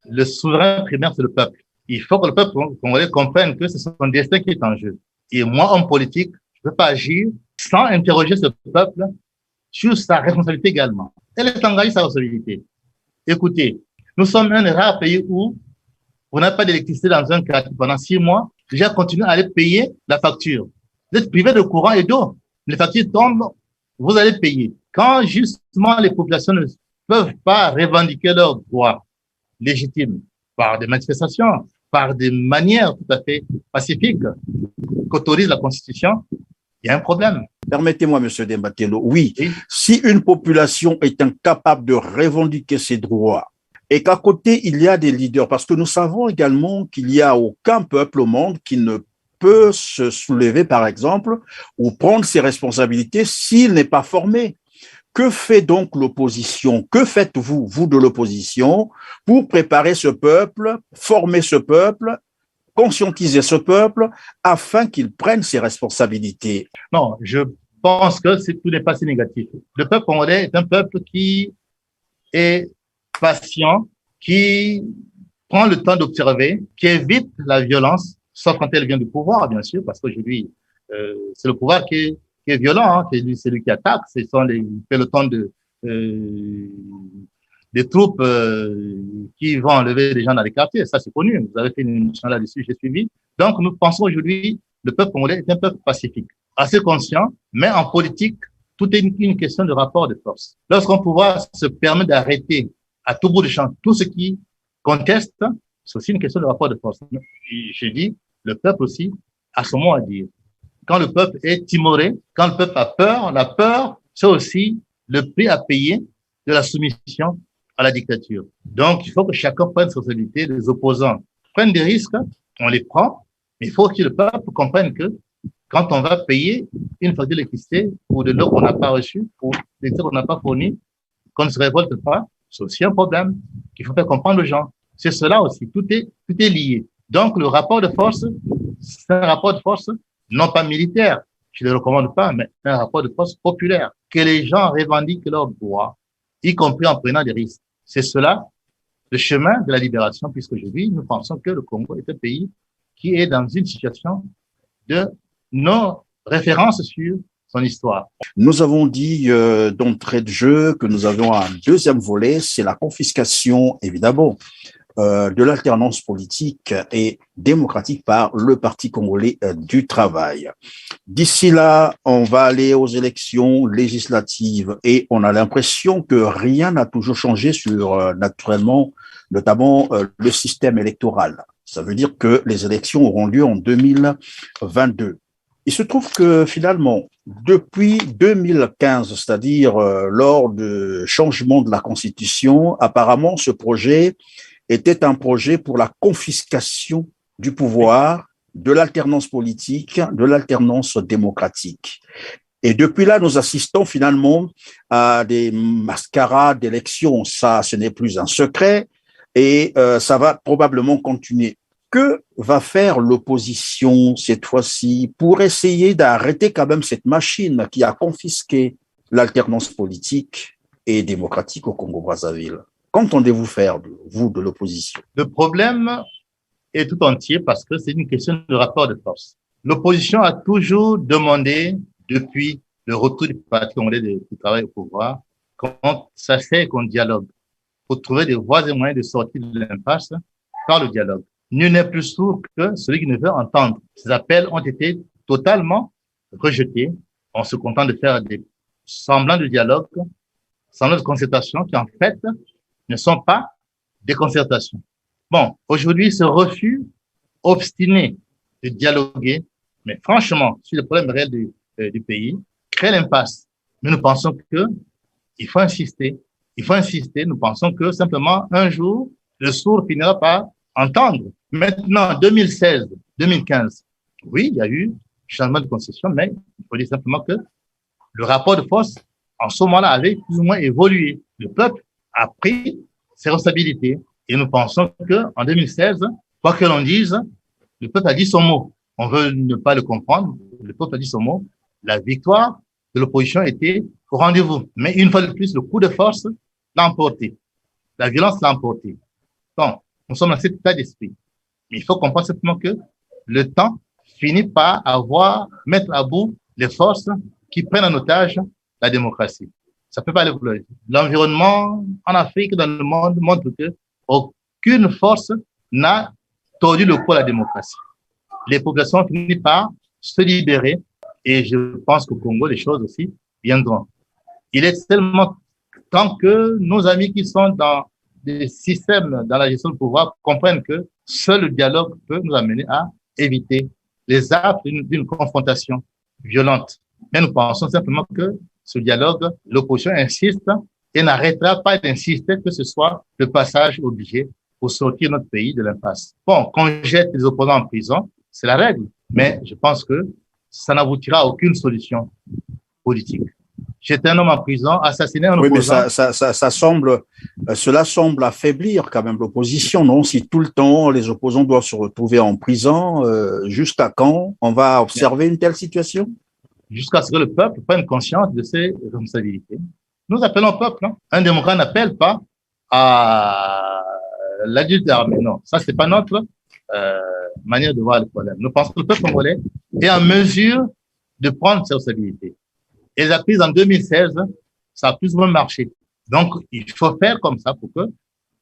le souverain primaire, c'est le peuple. Il faut que le peuple congolais comprenne que c'est son destin qui est en jeu. Et moi, homme politique, je ne peux pas agir sans interroger ce peuple sur sa responsabilité également. Elle est engagée sa responsabilité. Écoutez, Nous sommes un des rares pays où vous n'avez pas d'électricité dans un quartier pendant 6 mois. Déjà, continuez à aller payer la facture. Vous êtes privé de courant et d'eau. Les factures tombent, vous allez payer. Quand justement les populations ne peuvent pas revendiquer leurs droits légitimes par des manifestations, par des manières tout à fait pacifiques qu'autorise la Constitution, il y a un problème. Permettez-moi, M. Demba-Tello, oui, Oui. Si une population est incapable de revendiquer ses droits et qu'à côté, il y a des leaders, parce que nous savons également qu'il n'y a aucun peuple au monde qui ne peut se soulever, par exemple, ou prendre ses responsabilités s'il n'est pas formé. Que fait donc l'opposition? Que faites-vous, vous de l'opposition, pour préparer ce peuple, former ce peuple, conscientiser ce peuple afin qu'il prenne ses responsabilités? Non, je pense que tout n'est pas si négatif. Le peuple congolais est un peuple qui est patient, qui prend le temps d'observer, qui évite la violence, sauf quand elle vient du pouvoir, bien sûr, parce qu'aujourd'hui, c'est le pouvoir qui est violent, hein, c'est lui qui attaque, ce sont les pelotons des troupes qui vont enlever les gens dans les quartiers. Ça, c'est connu. Vous avez fait une émission là-dessus, j'ai suivi. Donc, nous pensons aujourd'hui, le peuple congolais est un peuple pacifique, assez conscient, mais en politique, tout est une question de rapport de force. Lorsqu'un pouvoir se permet d'arrêter à tout bout de champ tout ce qui conteste, c'est aussi une question de rapport de force. Je dis, le peuple aussi a son mot à dire. Quand le peuple est timoré, quand le peuple a peur, la peur, c'est aussi le prix à payer de la soumission à la dictature. Donc, il faut que chacun prenne ses responsabilités. Les opposants prennent des risques, on les prend, mais il faut que le peuple comprenne que quand on va payer une facture d'électricité ou de l'eau qu'on n'a pas reçue, ou des choses qu'on n'a pas fournies, qu'on ne se révolte pas, c'est aussi un problème qu'il faut faire comprendre aux gens. C'est cela aussi, tout est lié. Donc, le rapport de force, c'est un rapport de force non pas militaire, je ne le recommande pas, mais un rapport de force populaire, que les gens revendiquent leurs droits, y compris en prenant des risques. C'est cela, le chemin de la libération, puisqu'aujourd'hui, nous pensons que le Congo est un pays qui est dans une situation de non-référence sur son histoire. Nous avons dit d'entrée de jeu que nous avions un deuxième volet, c'est la confiscation, évidemment, de l'alternance politique et démocratique par le Parti congolais du travail. D'ici là, on va aller aux élections législatives et on a l'impression que rien n'a toujours changé sur, naturellement, notamment le système électoral. Ça veut dire que les élections auront lieu en 2022. Il se trouve que finalement, depuis 2015, c'est-à-dire lors du changement de la Constitution, apparemment ce projet était un projet pour la confiscation du pouvoir, de l'alternance politique, de l'alternance démocratique. Et depuis là, nous assistons finalement à des mascarades d'élections. Ça, ce n'est plus un secret et ça va probablement continuer. Que va faire l'opposition cette fois-ci pour essayer d'arrêter quand même cette machine qui a confisqué l'alternance politique et démocratique au Congo-Brazzaville? Qu'entendez-vous faire, vous, de l'opposition? Le problème est tout entier parce que c'est une question de rapport de force. L'opposition a toujours demandé, depuis le retour du Parti congolais du travail au pouvoir, qu'on s'asseye, qu'on dialogue, pour trouver des voies et moyens de sortir de l'impasse par le dialogue. Nul n'est plus sourd que celui qui ne veut entendre. Ces appels ont été totalement rejetés. On se contente de faire des semblants de dialogue, semblants de concertation qui, en fait, ne sont pas des concertations. Bon, aujourd'hui, ce refus obstiné de dialoguer, mais franchement, sur le problème réel du pays, crée l'impasse. Mais nous pensons que il faut insister. Il faut insister. Nous pensons que simplement, un jour, le sourd finira par entendre. Maintenant, 2016, 2015, oui, il y a eu changement de concession, mais il faut dire simplement que le rapport de force, en ce moment-là, avait plus ou moins évolué. Le peuple a pris ses responsabilités. Et nous pensons qu'en 2016, quoi que l'on dise, le peuple a dit son mot. On veut ne pas le comprendre. Le peuple a dit son mot. La victoire de l'opposition était au rendez-vous. Mais une fois de plus, le coup de force l'a emporté. La violence l'a emporté. Bon, nous sommes dans cet état d'esprit. Mais il faut comprendre simplement que le temps finit par mettre à bout les forces qui prennent en otage la démocratie. Ça peut pas aller plus loin. L'environnement en Afrique, dans le monde, montre que aucune force n'a tordu le cou à la démocratie. Les populations ont fini par se libérer et je pense qu'au Congo, les choses aussi viendront. Il est seulement temps que nos amis qui sont dans des systèmes, dans la gestion du pouvoir, comprennent que seul le dialogue peut nous amener à éviter les actes d'une confrontation violente. Mais nous pensons simplement que ce dialogue, l'opposition insiste et n'arrêtera pas d'insister que ce soit le passage obligé pour sortir notre pays de l'impasse. Bon, qu'on jette les opposants en prison, c'est la règle, mais je pense que ça n'aboutira à aucune solution politique. Jeter un homme en prison, assassiner un opposant. Oui, mais cela semble affaiblir quand même l'opposition, non? Si tout le temps les opposants doivent se retrouver en prison, jusqu'à quand on va observer une telle situation? Jusqu'à ce que le peuple prenne conscience de ses responsabilités. Nous appelons au peuple. Hein. Un démocrate n'appelle pas à l'adultère, mais non, ça c'est pas notre manière de voir le problème. Nous pensons que le peuple congolais est en mesure de prendre ses responsabilités. Et les prises en 2016, ça a plus ou moins marché. Donc, il faut faire comme ça pour que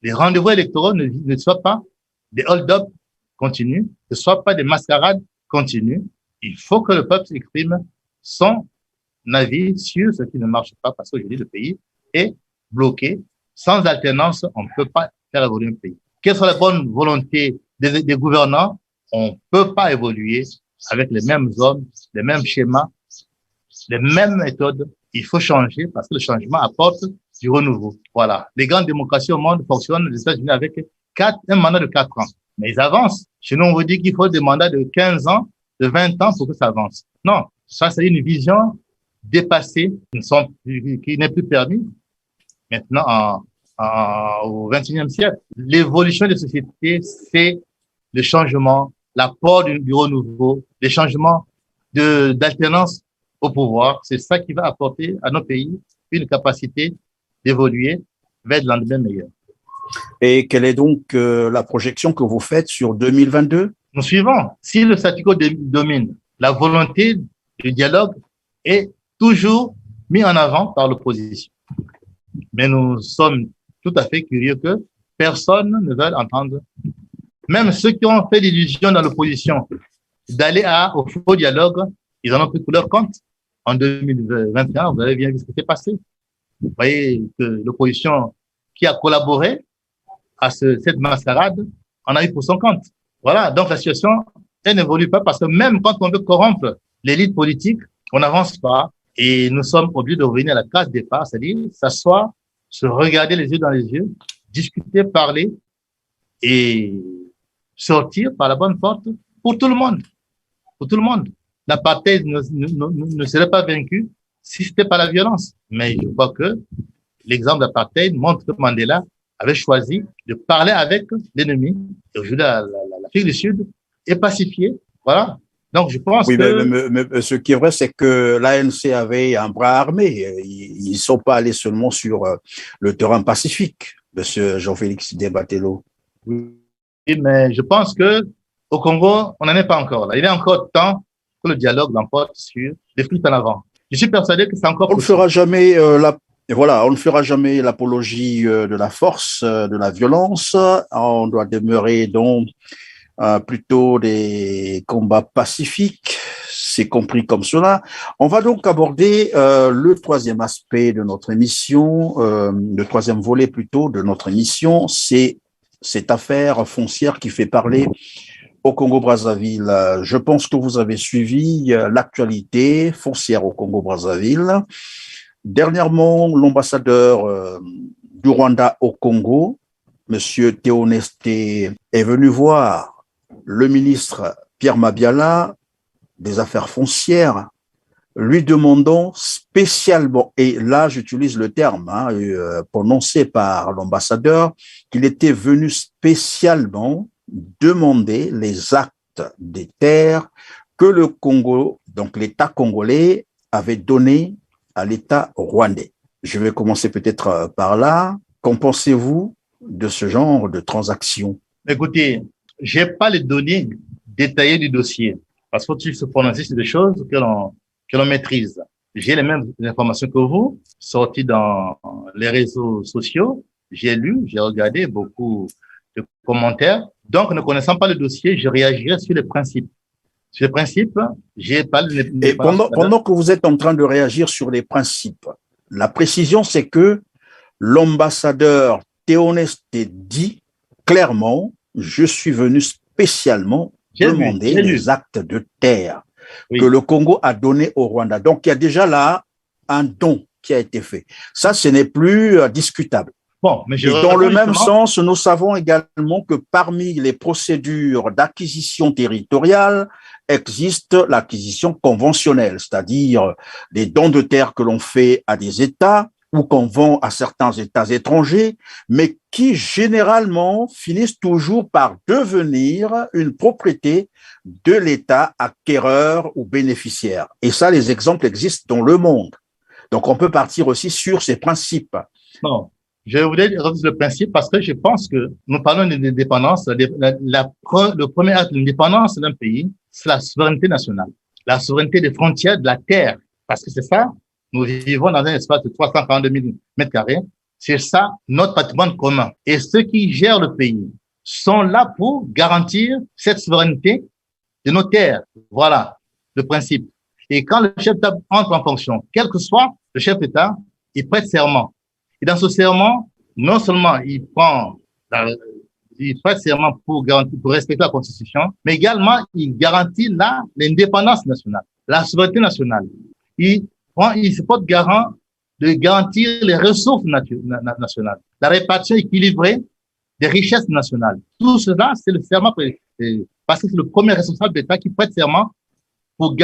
les rendez-vous électoraux ne soient pas des hold-up continus, ne soient pas des mascarades continues. Il faut que le peuple exprime son avis sur ce qui ne marche pas parce qu'aujourd'hui, le pays est bloqué. Sans alternance, on ne peut pas faire évoluer un pays. Quelle soit la bonne volonté des gouvernants, on ne peut pas évoluer avec les mêmes hommes, les mêmes schémas, les mêmes méthodes. Il faut changer parce que le changement apporte du renouveau. Voilà. Les grandes démocraties au monde fonctionnent, les États-Unis, avec un mandat de 4 ans. Mais ils avancent. Chez nous, on vous dit qu'il faut des mandats de 15 ans, de 20 ans pour que ça avance. Non. Ça, c'est une vision dépassée qui n'est plus permis maintenant au XXIe siècle. L'évolution des sociétés, c'est le changement, l'apport du renouveau, les changements d'alternance au pouvoir. C'est ça qui va apporter à nos pays une capacité d'évoluer vers le lendemain meilleur. Et quelle est donc la projection que vous faites sur 2022? Nous suivons. Si le statu quo domine, la volonté du dialogue est toujours mis en avant par l'opposition. Mais nous sommes tout à fait curieux que personne ne veuille entendre. Même ceux qui ont fait l'illusion dans l'opposition d'aller au faux dialogue, ils en ont pris pour leur compte. En 2021, vous avez bien vu ce qui s'est passé. Vous voyez que l'opposition qui a collaboré à cette mascarade en a eu pour son compte. Voilà, donc la situation, elle n'évolue pas parce que même quand on veut corrompre l'élite politique, on n'avance pas et nous sommes obligés de revenir à la case départ, c'est-à-dire s'asseoir, se regarder les yeux dans les yeux, discuter, parler et sortir par la bonne porte pour tout le monde. Pour tout le monde. L'apartheid ne serait pas vaincu si c'était pas la violence. Mais je crois que l'exemple d'apartheid montre que Mandela avait choisi de parler avec l'ennemi. Et aujourd'hui, l'Afrique du Sud est pacifiée. Voilà. Donc, je pense que... Mais ce qui est vrai, c'est que l'ANC avait un bras armé. Ils ne sont pas allés seulement sur le terrain pacifique, monsieur Jean-Félix Diabatelo. Oui, mais je pense que au Congo, on n'en est pas encore là. Il est encore temps que le dialogue l'emporte sur les fuites en avant. Je suis persuadé que c'est encore possible. On ne fera jamais l'apologie de la force, de la violence. On doit demeurer donc plutôt des combats pacifiques. C'est compris comme cela. On va donc aborder le troisième aspect de notre émission, le troisième volet plutôt de notre émission, c'est cette affaire foncière qui fait parler au Congo-Brazzaville. Je pense que vous avez suivi l'actualité foncière au Congo-Brazzaville. Dernièrement, l'ambassadeur du Rwanda au Congo, Monsieur Théoneste, est venu voir le ministre Pierre Mabiala des Affaires foncières, lui demandant spécialement, et là j'utilise le terme prononcé par l'ambassadeur, qu'il était venu spécialement demander les actes des terres que le Congo, donc l'État congolais, avait donné à l'État rwandais. Je vais commencer peut-être par là. Qu'en pensez-vous de ce genre de transaction? Écoutez, j'ai pas les données détaillées du dossier parce qu'il faut se prononcer sur des choses que l'on maîtrise. J'ai les mêmes informations que vous, sorties dans les réseaux sociaux. j'ai lu, j'ai regardé beaucoup de commentaires. Donc, ne connaissant pas le dossier, je réagirai sur les principes. Sur les principes, j'ai pas le... Et pendant que vous êtes en train de réagir sur les principes, la précision, c'est que l'ambassadeur Théoneste dit clairement, je suis venu spécialement demander les actes de terre que le Congo a donné au Rwanda. Donc, il y a déjà là un don qui a été fait. Ça, ce n'est plus discutable. Bon, mais et dans le même sens, nous savons également que parmi les procédures d'acquisition territoriale existe l'acquisition conventionnelle, c'est-à-dire les dons de terre que l'on fait à des États ou qu'on vend à certains États étrangers, mais qui généralement finissent toujours par devenir une propriété de l'État acquéreur ou bénéficiaire. Et ça, les exemples existent dans le monde. Donc, on peut partir aussi sur ces principes. Non, je voulais revenir sur le principe parce que je pense que nous parlons d'indépendance. Le premier acte d'indépendance d'un pays, c'est la souveraineté nationale, la souveraineté des frontières de la terre. Parce que c'est ça, nous vivons dans un espace de 342 000 mètres carrés. C'est ça, notre patrimoine commun. Et ceux qui gèrent le pays sont là pour garantir cette souveraineté de nos terres. Voilà le principe. Et quand le chef d'État entre en fonction, quel que soit le chef d'État, il prête serment. Et dans ce serment, non seulement il prête serment pour garantir, pour respecter la Constitution, mais également il garantit l'indépendance nationale, la souveraineté nationale. Il se porte garant de garantir les ressources nationales, la répartition équilibrée des richesses nationales. Tout cela, c'est le serment, parce que c'est le premier responsable d'État qui prête serment pour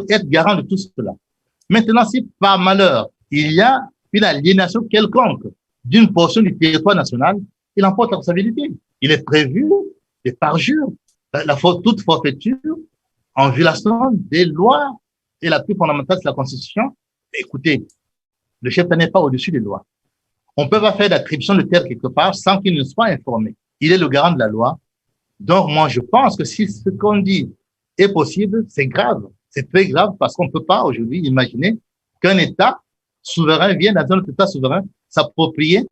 être garant de tout cela. Maintenant, si par malheur, il y a une aliénation quelconque d'une portion du territoire national, il emporte la responsabilité. Il est prévu des parjures, toute forfaiture en violation des lois et la plus fondamentale, c'est la Constitution. Écoutez, le chef d'État n'est pas au-dessus des lois. On ne peut pas faire d'attribution de terre quelque part sans qu'il ne soit informé. Il est le garant de la loi. Donc, moi, je pense que si ce qu'on dit est possible, c'est grave. C'est très grave parce qu'on ne peut pas aujourd'hui imaginer qu'un État souverain vienne dans un autre État souverain s'approprier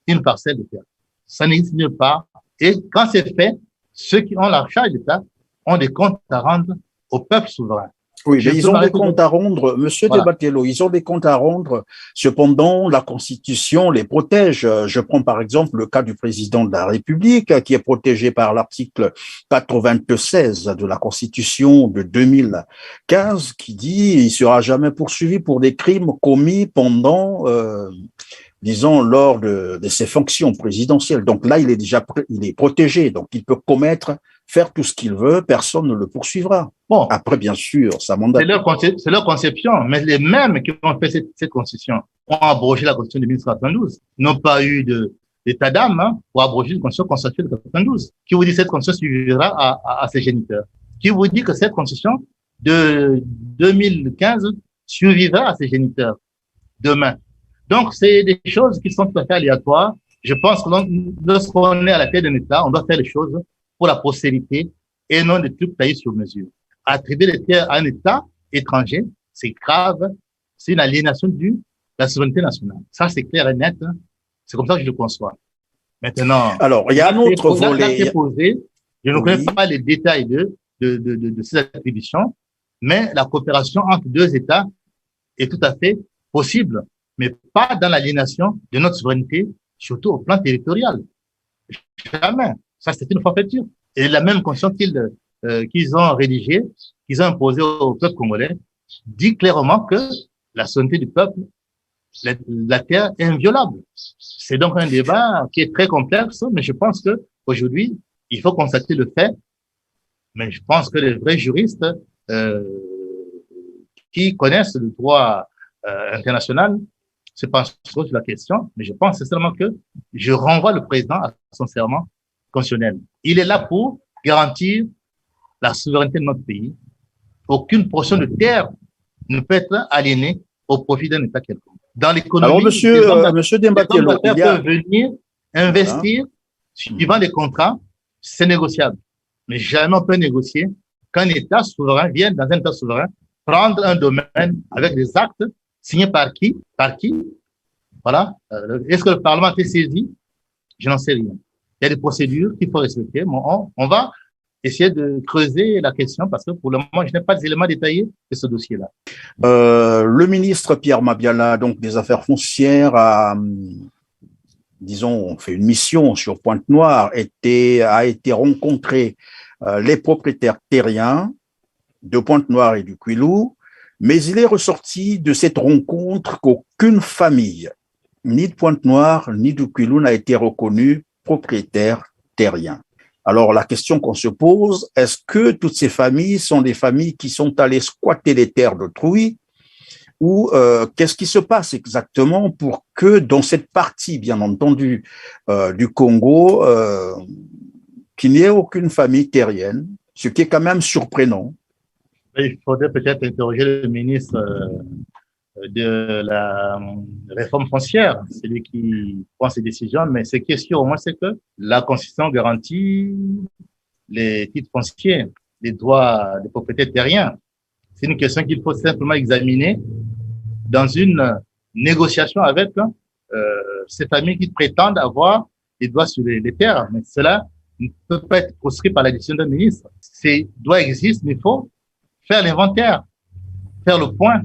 une parcelle de terre. Ça n'existe nulle part. Et quand c'est fait, ceux qui ont la charge d'État ont des comptes à rendre au peuple souverain. Oui, mais ils ont des comptes à rendre, Monsieur Debattello, ils ont des comptes à rendre. Cependant, la Constitution les protège. Je prends par exemple le cas du président de la République, qui est protégé par l'article 96 de la Constitution de 2015, qui dit il sera jamais poursuivi pour des crimes commis pendant, disons, lors de ses fonctions présidentielles. Donc là, il est protégé, donc il peut faire tout ce qu'il veut, personne ne le poursuivra. Bon, après, bien sûr, ça mandat. C'est leur conception, mais les mêmes qui ont fait cette constitution ont abrogé la constitution de 1992. Ils n'ont pas eu d'état d'âme pour abroger une constitution constitutionnelle de 1992. Qui vous dit que cette constitution suivra à ses géniteurs? Qui vous dit que cette constitution de 2015 survivra à ses géniteurs demain? Donc, c'est des choses qui sont tout à fait aléatoires. Je pense que lorsqu'on est à la tête d'un État, on doit faire les choses pour la postérité et non des trucs taillés sur mesure. Attribuer les terres à un État étranger, c'est grave, c'est une aliénation de la souveraineté nationale. Ça, c'est clair et net. Hein. C'est comme ça que je le conçois. Maintenant, alors, il y a un autre volet. Je ne connais pas les détails de ces attributions, mais la coopération entre deux États est tout à fait possible, mais pas dans l'aliénation de notre souveraineté, surtout au plan territorial. Jamais. Ça, c'est une forfaiture. Et la même constitution qu'ils ont rédigée, qu'ils ont imposée au peuple congolais, dit clairement que la souveraineté du peuple, la terre est inviolable. C'est donc un débat qui est très complexe, mais je pense que aujourd'hui, il faut constater le fait. Mais je pense que les vrais juristes qui connaissent le droit international se pencheront sur la question. Mais je pense seulement que je renvoie le président à son serment constitutionnel. Il est là pour garantir la souveraineté de notre pays. Aucune portion de terre ne peut être aliénée au profit d'un État quelconque. Dans l'économie, alors, monsieur Debattello, il peuvent venir investir suivant des contrats, c'est négociable. Mais jamais on peut négocier qu'un État souverain vienne dans un État souverain prendre un domaine avec des actes signés par qui? Voilà. Est-ce que le Parlement a été saisi Je n'en sais rien. Il y a des procédures qu'il faut respecter. Bon, on va essayer de creuser la question parce que pour le moment, je n'ai pas d'éléments détaillés de ce dossier-là. Le ministre Pierre Mabiala, donc des Affaires foncières, a, disons, fait une mission sur Pointe-Noire, a été rencontrer les propriétaires terriens de Pointe-Noire et du Quilou, mais il est ressorti de cette rencontre qu'aucune famille, ni de Pointe-Noire, ni du Quilou, n'a été reconnue propriétaire terrien. Alors, la question qu'on se pose, est-ce que toutes ces familles sont des familles qui sont allées squatter les terres d'autrui ou qu'est-ce qui se passe exactement pour que dans cette partie, bien entendu, du Congo, qu'il n'y ait aucune famille terrienne, ce qui est quand même surprenant. Il faudrait peut-être interroger le ministre de la réforme foncière, c'est lui qui prend ces décisions, mais ce qui est sûr au moins, c'est que la Constitution garantit les titres fonciers, les droits des propriétaires terriens. C'est une question qu'il faut simplement examiner dans une négociation avec ces familles qui prétendent avoir des droits sur les terres. Mais cela ne peut pas être proscrit par la décision d'un ministre. Ces droits existent, mais il faut faire l'inventaire, faire le point.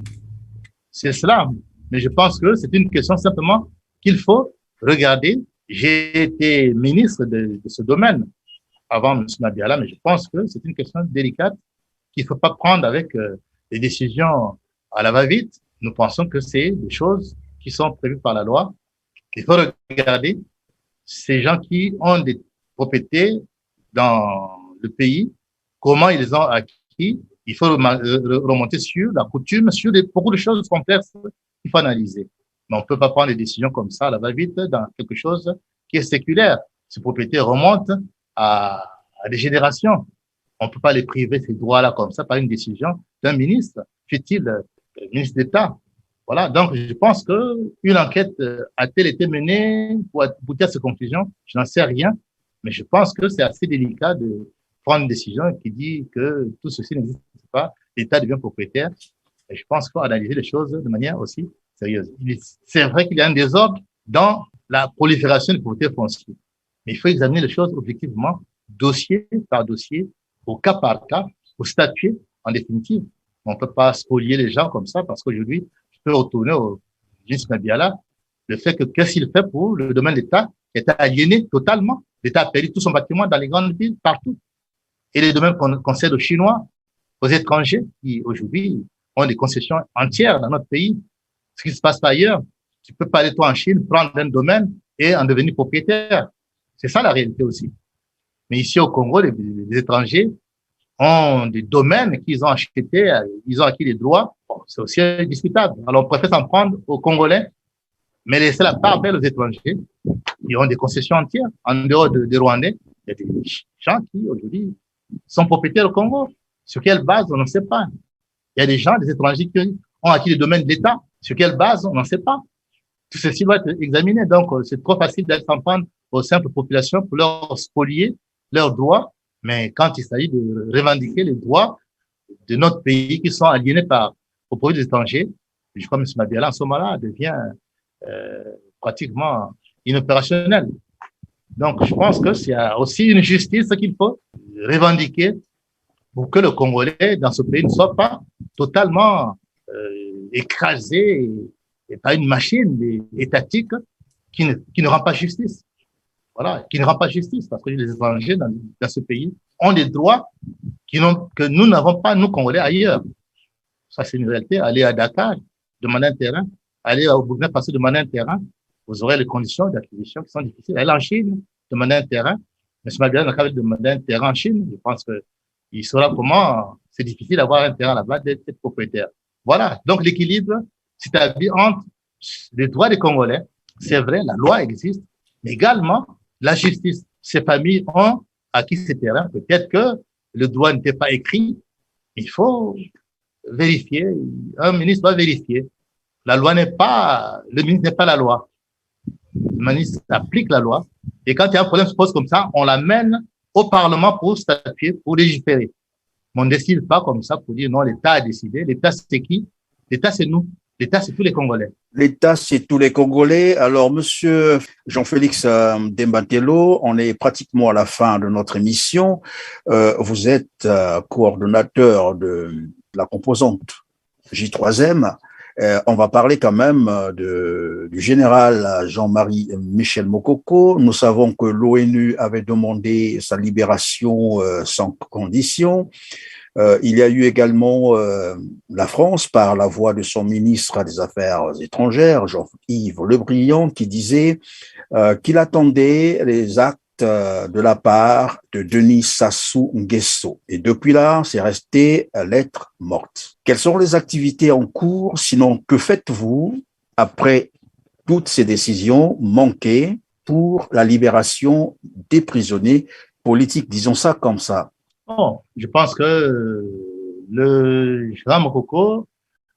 C'est cela. Mais je pense que c'est une question simplement qu'il faut regarder. J'ai été ministre de ce domaine avant M. Mabiala, mais je pense que c'est une question délicate qu'il ne faut pas prendre avec des décisions à la va-vite. Nous pensons que c'est des choses qui sont prévues par la loi. Il faut regarder ces gens qui ont des propriétés dans le pays, comment ils ont acquis. Il faut remonter sur la coutume, sur beaucoup de choses complexes qu'il faut analyser. Mais on ne peut pas prendre des décisions comme ça à la va-vite dans quelque chose qui est séculaire. Ces propriétés remontent à des générations. On ne peut pas les priver ces droits-là comme ça par une décision d'un ministre, fut-il ministre d'État. Voilà. Donc, je pense qu'une enquête a-t-elle été menée pour aboutir à ces conclusions? Je n'en sais rien. Mais je pense que c'est assez délicat de prendre une décision qui dit que tout ceci n'existe pas, l'État devient propriétaire. Et je pense qu'il faut analyser les choses de manière aussi sérieuse. C'est vrai qu'il y a un désordre dans la prolifération des propriétés foncières. Mais il faut examiner les choses objectivement, dossier par dossier, au cas par cas, pour statuer en définitive. On ne peut pas spolier les gens comme ça parce qu'aujourd'hui, je peux retourner au ministre Mabiala, le fait que qu'est-ce qu'il fait pour le domaine de l'État est aliéné totalement. L'État a perdu tout son bâtiment dans les grandes villes, partout. Et les domaines qu'on concède aux Chinois, aux étrangers, qui aujourd'hui ont des concessions entières dans notre pays. Ce qui se passe pas ailleurs, tu peux pas aller toi en Chine, prendre un domaine et en devenir propriétaire. C'est ça la réalité aussi. Mais ici au Congo, les étrangers ont des domaines qu'ils ont achetés, ils ont acquis les droits. Bon, c'est aussi discutable. Alors on préfère s'en prendre aux Congolais, mais laisser la part belle aux étrangers. Ils ont des concessions entières en dehors des Rwandais. Il y a des gens qui aujourd'hui sont propriétaires au Congo. Sur quelle base, on ne sait pas. Il y a des gens, des étrangers qui ont acquis les domaines de l'État. Sur quelle base, on n'en sait pas. Tout ceci doit être examiné. Donc, c'est trop facile d'aller s'en prendre aux simples populations pour leur spolier leurs droits. Mais quand il s'agit de revendiquer les droits de notre pays qui sont aliénés au profit des étrangers, je crois que M. Mabiala, en ce moment-là, devient pratiquement inopérationnel. Donc, je pense que c'est aussi une justice qu'il faut revendiquer pour que le Congolais dans ce pays ne soit pas totalement écrasé et par une machine étatique qui ne rend pas justice. Voilà, qui ne rend pas justice parce que les étrangers dans ce pays ont des droits que nous n'avons pas, nous, Congolais, ailleurs. Ça, c'est une réalité. Aller à Dakar, demander un terrain, aller au Burkina Faso, demander un terrain, vous aurez les conditions d'acquisition qui sont difficiles. Aller en Chine, demander un terrain. M. Mabiala n'a qu'à demander un terrain en Chine. Je pense qu'il saura comment c'est difficile d'avoir un terrain là-bas, d'être propriétaire. Voilà. Donc, l'équilibre s'établit entre les droits des Congolais. C'est vrai, la loi existe, mais également la justice. Ces familles ont acquis ces terrains. Peut-être que le droit n'était pas écrit. Il faut vérifier. Un ministre doit vérifier. La loi le ministre n'est pas la loi. Le ministre applique la loi. Et quand il y a un problème qui se pose comme ça, on l'amène au Parlement pour statuer, pour légiférer. Mais on ne décide pas comme ça pour dire non, l'État a décidé. L'État, c'est qui? L'État, c'est nous. L'État, c'est tous les Congolais. L'État, c'est tous les Congolais. Alors, monsieur Jean-Félix Dembatelo, on est pratiquement à la fin de notre émission. Vous êtes coordonnateur de la composante J3M. On va parler quand même du général Jean-Marie Michel Mokoko. Nous savons que l'ONU avait demandé sa libération sans condition. Il y a eu également la France, par la voix de son ministre des Affaires étrangères, Jean-Yves Le Drian, qui disait qu'il attendait les actes de la part de Denis Sassou Nguesso. Et depuis là, c'est resté lettre morte. Quelles sont les activités en cours? Sinon, que faites-vous après toutes ces décisions manquées pour la libération des prisonniers politiques? Disons ça comme ça. Bon, je pense que le général Mokoko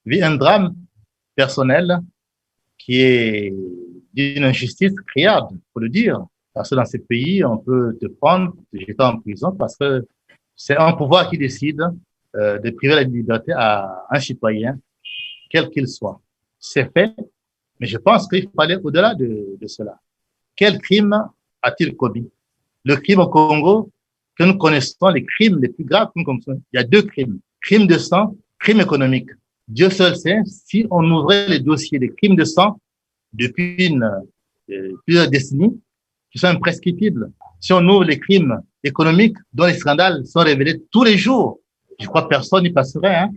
vit un drame personnel qui est d'une injustice criable, faut le dire. Parce que dans ces pays, on peut te prendre, te jeter en prison parce que c'est un pouvoir qui décide de priver la liberté à un citoyen, quel qu'il soit. C'est fait, mais je pense qu'il faut aller au-delà de cela. Quel crime a-t-il commis? Le crime au Congo, que nous connaissons, les crimes les plus graves que nous connaissons, il y a deux crimes. Crime de sang, crime économique. Dieu seul sait, si on ouvrait les dossiers des crimes de sang depuis plusieurs décennies, qui sont imprescriptibles. Si on ouvre les crimes économiques dont les scandales sont révélés tous les jours, je crois que personne n'y passerait. Hein.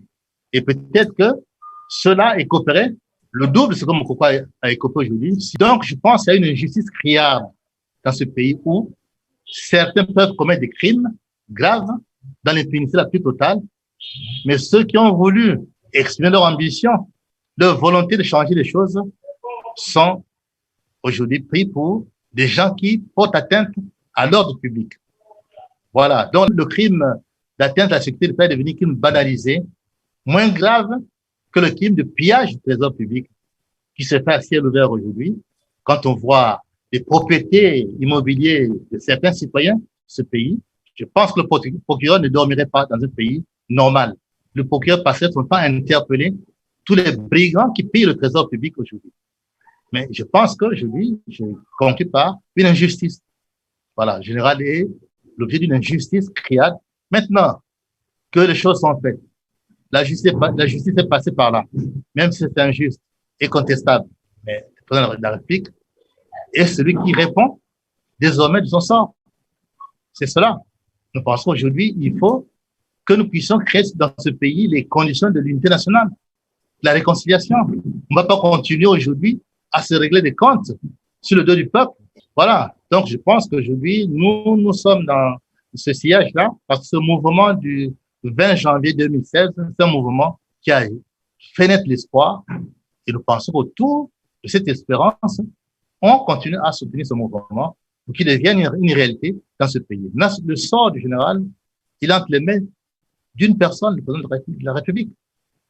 Et peut-être que cela est coopéré le double, c'est comme Mokoko a écopé aujourd'hui. Donc, je pense qu'il y a une injustice criable dans ce pays où certains peuvent commettre des crimes graves dans l'impunité la plus totale, mais ceux qui ont voulu exprimer leur ambition, leur volonté de changer les choses, sont aujourd'hui pris pour des gens qui portent atteinte à l'ordre public. Voilà. Donc, le crime d'atteinte à la sécurité de l'État est devenu un crime banalisé, moins grave que le crime de pillage du trésor public qui se fait à ciel ouvert aujourd'hui. Quand on voit les propriétés immobilières de certains citoyens de ce pays, je pense que le procureur ne dormirait pas dans un pays normal. Le procureur passerait son temps à interpeller tous les brigands qui pillent le trésor public aujourd'hui. Mais je pense qu'aujourd'hui, je conclue par une injustice. Voilà, le général est l'objet d'une injustice criade. Maintenant que les choses sont faites, la justice est passée par là, même si c'est injuste et contestable. Mais le président de la République est celui qui répond désormais de son sort. C'est cela. Nous pensons aujourd'hui, il faut que nous puissions créer dans ce pays les conditions de l'unité nationale, la réconciliation. On ne va pas continuer aujourd'hui à se régler des comptes sur le dos du peuple. Voilà. Donc, je pense qu'aujourd'hui, nous sommes dans ce sillage-là, parce que ce mouvement du 20 janvier 2016, c'est un mouvement qui a fait naître l'espoir, et nous pensons qu'autour de cette espérance, on continue à soutenir ce mouvement pour qu'il devienne une réalité dans ce pays. Le sort du général, il est entre les mains d'une personne, le président de la République.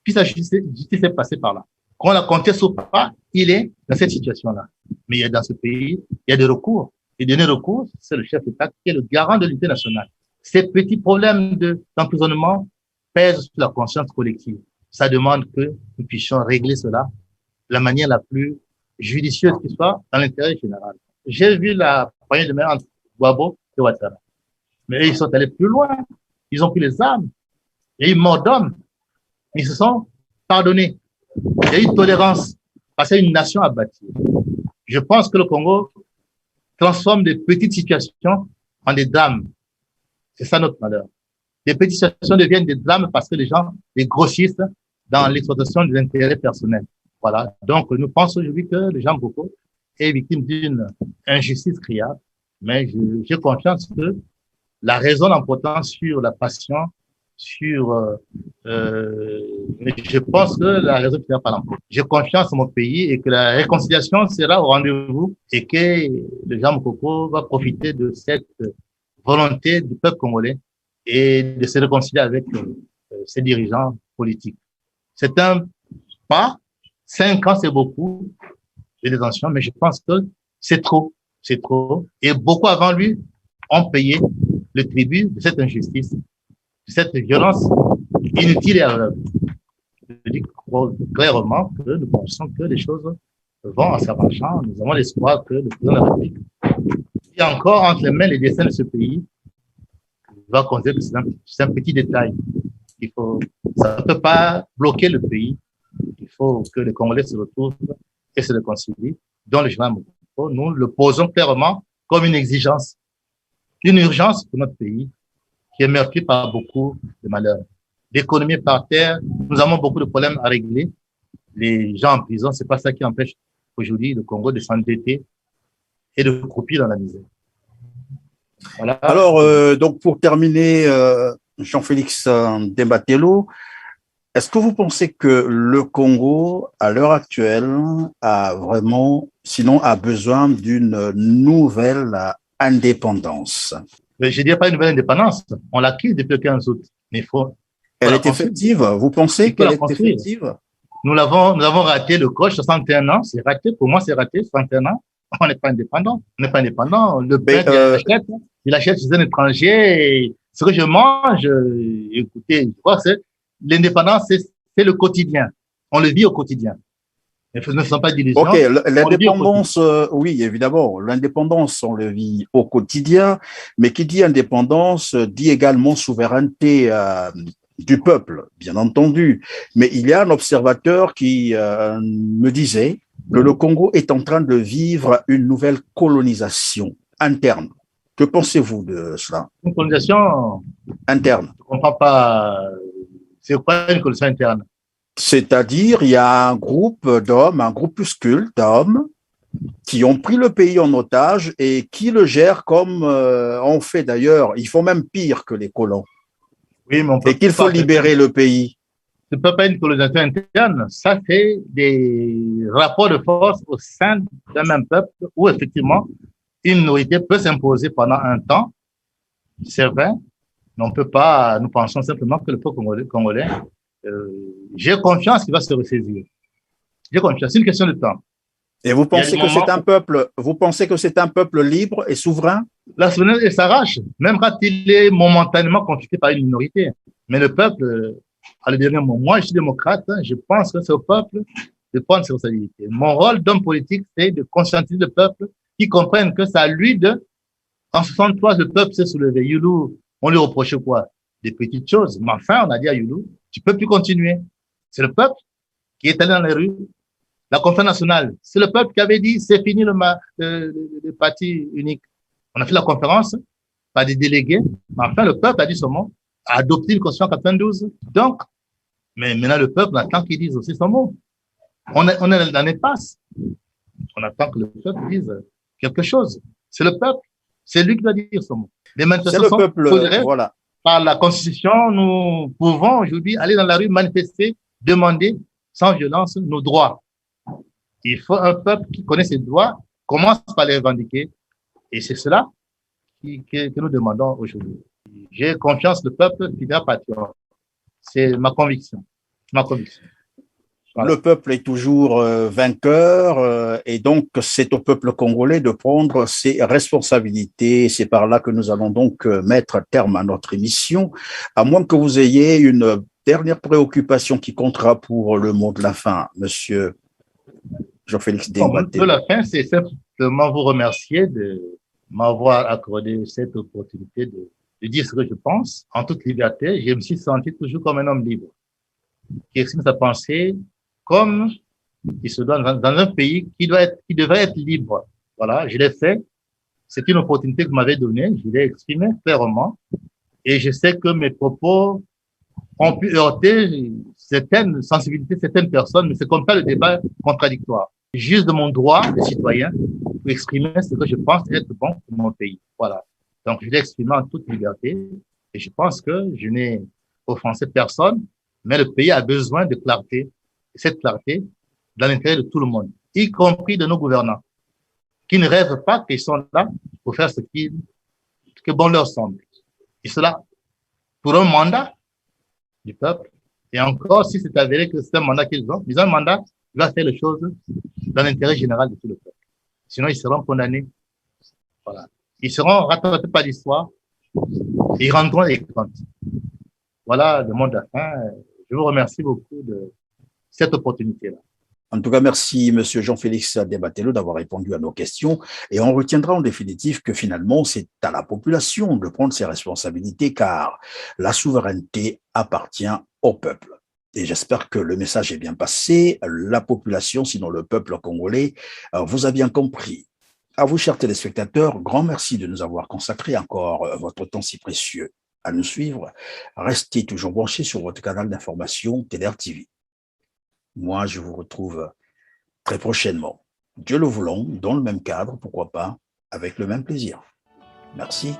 Puis sa justice est passée par là. Qu'on la conteste ou pas, il est dans cette situation-là. Mais il y a dans ce pays, il y a des recours. Et dernier recours, c'est le chef d'État qui est le garant de l'unité nationale. Ces petits problèmes d'emprisonnement pèsent sur la conscience collective. Ça demande que nous puissions régler cela de la manière la plus judicieuse qui soit dans l'intérêt général. J'ai vu la poignée de main entre Gbagbo et Ouattara. Mais ils sont allés plus loin. Ils ont pris les armes. Il y a eu mort d'hommes. Ils se sont pardonnés. Il y a eu tolérance parce qu'il y a une nation à bâtir. Je pense que le Congo transforme des petites situations en des drames. C'est ça notre malheur. Les petites situations deviennent des drames parce que les gens les grossissent dans l'exploitation des intérêts personnels. Voilà. Donc, nous pensons aujourd'hui que le Jean Mokoko est victime d'une injustice criable, mais j'ai confiance que la raison l'emportant sur la passion, mais je pense que la raison finira par l'emporter. J'ai confiance en mon pays et que la réconciliation sera au rendez-vous et que le Jean Mokoko va profiter de cette volonté du peuple congolais et de se réconcilier avec ses dirigeants politiques. C'est un pas. 5 ans, c'est beaucoup de détention, mais je pense que c'est trop. C'est trop. Et beaucoup avant lui ont payé le tribut de cette injustice, de cette violence inutile et aveugle. Je dis clairement que nous pensons que les choses vont en s'arrangeant. Nous avons l'espoir que le président de la République, qui a encore entre les mains les destins de ce pays, va considérer que c'est un petit détail. Ça ne peut pas bloquer le pays. Il faut que les Congolais se retrouvent et se réconcilient. Dans le général Mokoko, nous le posons clairement comme une exigence, une urgence pour notre pays qui est meurtri par beaucoup de malheurs. L'économie par terre, nous avons beaucoup de problèmes à régler. Les gens en prison, c'est pas ça qui empêche aujourd'hui le Congo de s'endetter et de croupir dans la misère. Voilà. Alors, donc pour terminer, Jean-Félix Demba-Tello, est-ce que vous pensez que le Congo, à l'heure actuelle, a vraiment, sinon a besoin d'une nouvelle indépendance? Mais je ne dirais pas une nouvelle indépendance. On l'a acquise depuis le 15 août. Mais elle est effective? Vous pensez qu'elle est effective? Nous avons raté le coche, 61 ans. C'est raté. Pour moi, c'est raté, 61 ans. On n'est pas indépendant. On n'est pas indépendant. Le pain, il achète chez un étranger. Et ce que je mange, écoutez, je crois que l'indépendance, c'est le quotidien. On le vit au quotidien. Ne faisons pas d'illusions. Ok, l'indépendance, oui, évidemment, l'indépendance, on le vit au quotidien, mais qui dit indépendance dit également souveraineté du peuple, bien entendu. Mais il y a un observateur qui me disait que le Congo est en train de vivre une nouvelle colonisation interne. Que pensez-vous de cela? Une colonisation interne. Je ne comprends pas. C'est quoi une colonisation interne? C'est-à-dire, il y a un groupe d'hommes, un groupuscule d'hommes qui ont pris le pays en otage et qui le gèrent comme on fait d'ailleurs. Ils font même pire que les colons. Oui, mais et qu'il faut libérer le pays. Ce ne peut pas être une colonisation interne. Ça, c'est des rapports de force au sein d'un même peuple où, effectivement, une minorité peut s'imposer pendant un temps. C'est vrai. Mais on ne peut pas, nous pensons simplement que le peuple congolais, j'ai confiance qu'il va se ressaisir. J'ai confiance. C'est une question de temps. Et vous pensez que c'est un peuple libre et souverain? La souveraineté s'arrache, même quand il est momentanément confisqué par une minorité. Mais le peuple, à le dernier mot, moi je suis démocrate, je pense que c'est au peuple de prendre ses responsabilités. Mon rôle d'homme politique, c'est de conscientiser le peuple qui comprenne que c'est à lui de... En 63, le peuple s'est soulevé. Youlou, on lui reprochait quoi? Des petites choses. Mais enfin, on a dit à Youlou, tu peux plus continuer. C'est le peuple qui est allé dans les rues. La conférence nationale, c'est le peuple qui avait dit c'est fini le parti unique. On a fait la conférence par des délégués, mais enfin le peuple a dit son mot, a adopté une constitution en 92. Donc, mais maintenant le peuple attend qu'il dise aussi son mot. On est dans l'impasse. On attend que le peuple dise quelque chose. C'est le peuple, c'est lui qui doit dire son mot. Les manifestations c'est le peuple, voilà. Par la Constitution, nous pouvons aujourd'hui aller dans la rue, manifester, demander sans violence nos droits. Il faut un peuple qui connaît ses droits, commence par les revendiquer. Et c'est cela que nous demandons aujourd'hui. J'ai confiance le peuple fidèle patriote. C'est ma conviction. Voilà. Le peuple est toujours vainqueur et donc c'est au peuple congolais de prendre ses responsabilités. C'est par là que nous allons donc mettre terme à notre émission, à moins que vous ayez une dernière préoccupation qui comptera pour le mot de la fin, monsieur Jean-Félix Demba-Tello. La fin, c'est simplement vous remercier de m'avoir accordé cette opportunité de dire ce que je pense en toute liberté. Je me suis senti toujours comme un homme libre qui exprime sa pensée comme il se doit dans un pays qui devrait être libre. Voilà, je l'ai fait. C'est une opportunité que vous m'avez donnée. Je l'ai exprimée clairement. Et je sais que mes propos ont pu heurter certaines sensibilités, certaines personnes, mais c'est comme ça le débat contradictoire. Juste de mon droit de citoyen pour exprimer ce que je pense être bon pour mon pays. Voilà. Donc, je l'ai exprimé en toute liberté et je pense que je n'ai offensé personne, mais le pays a besoin de clarté. Et cette clarté, dans l'intérêt de tout le monde, y compris de nos gouvernants, qui ne rêvent pas qu'ils sont là pour faire ce que bon leur semble. Et cela pour un mandat du peuple. Et encore, si c'est avéré que c'est un mandat qu'ils ont un mandat qui va faire les choses dans l'intérêt général de tout le peuple. Sinon, ils seront condamnés. Voilà. Ils seront rattrapés par l'histoire et ils rendront les comptes. Voilà le mot de la fin. Je vous remercie beaucoup de cette opportunité-là. En tout cas, merci, Monsieur Jean-Félix Desbatello, d'avoir répondu à nos questions. Et on retiendra en définitive que finalement, c'est à la population de prendre ses responsabilités, car la souveraineté appartient au peuple. Et j'espère que le message est bien passé. La population, sinon le peuple congolais, vous a bien compris. À vous, chers téléspectateurs, grand merci de nous avoir consacré encore votre temps si précieux à nous suivre. Restez toujours branchés sur votre canal d'information TDR TV. Moi, je vous retrouve très prochainement. Dieu le voulant, dans le même cadre, pourquoi pas, avec le même plaisir. Merci.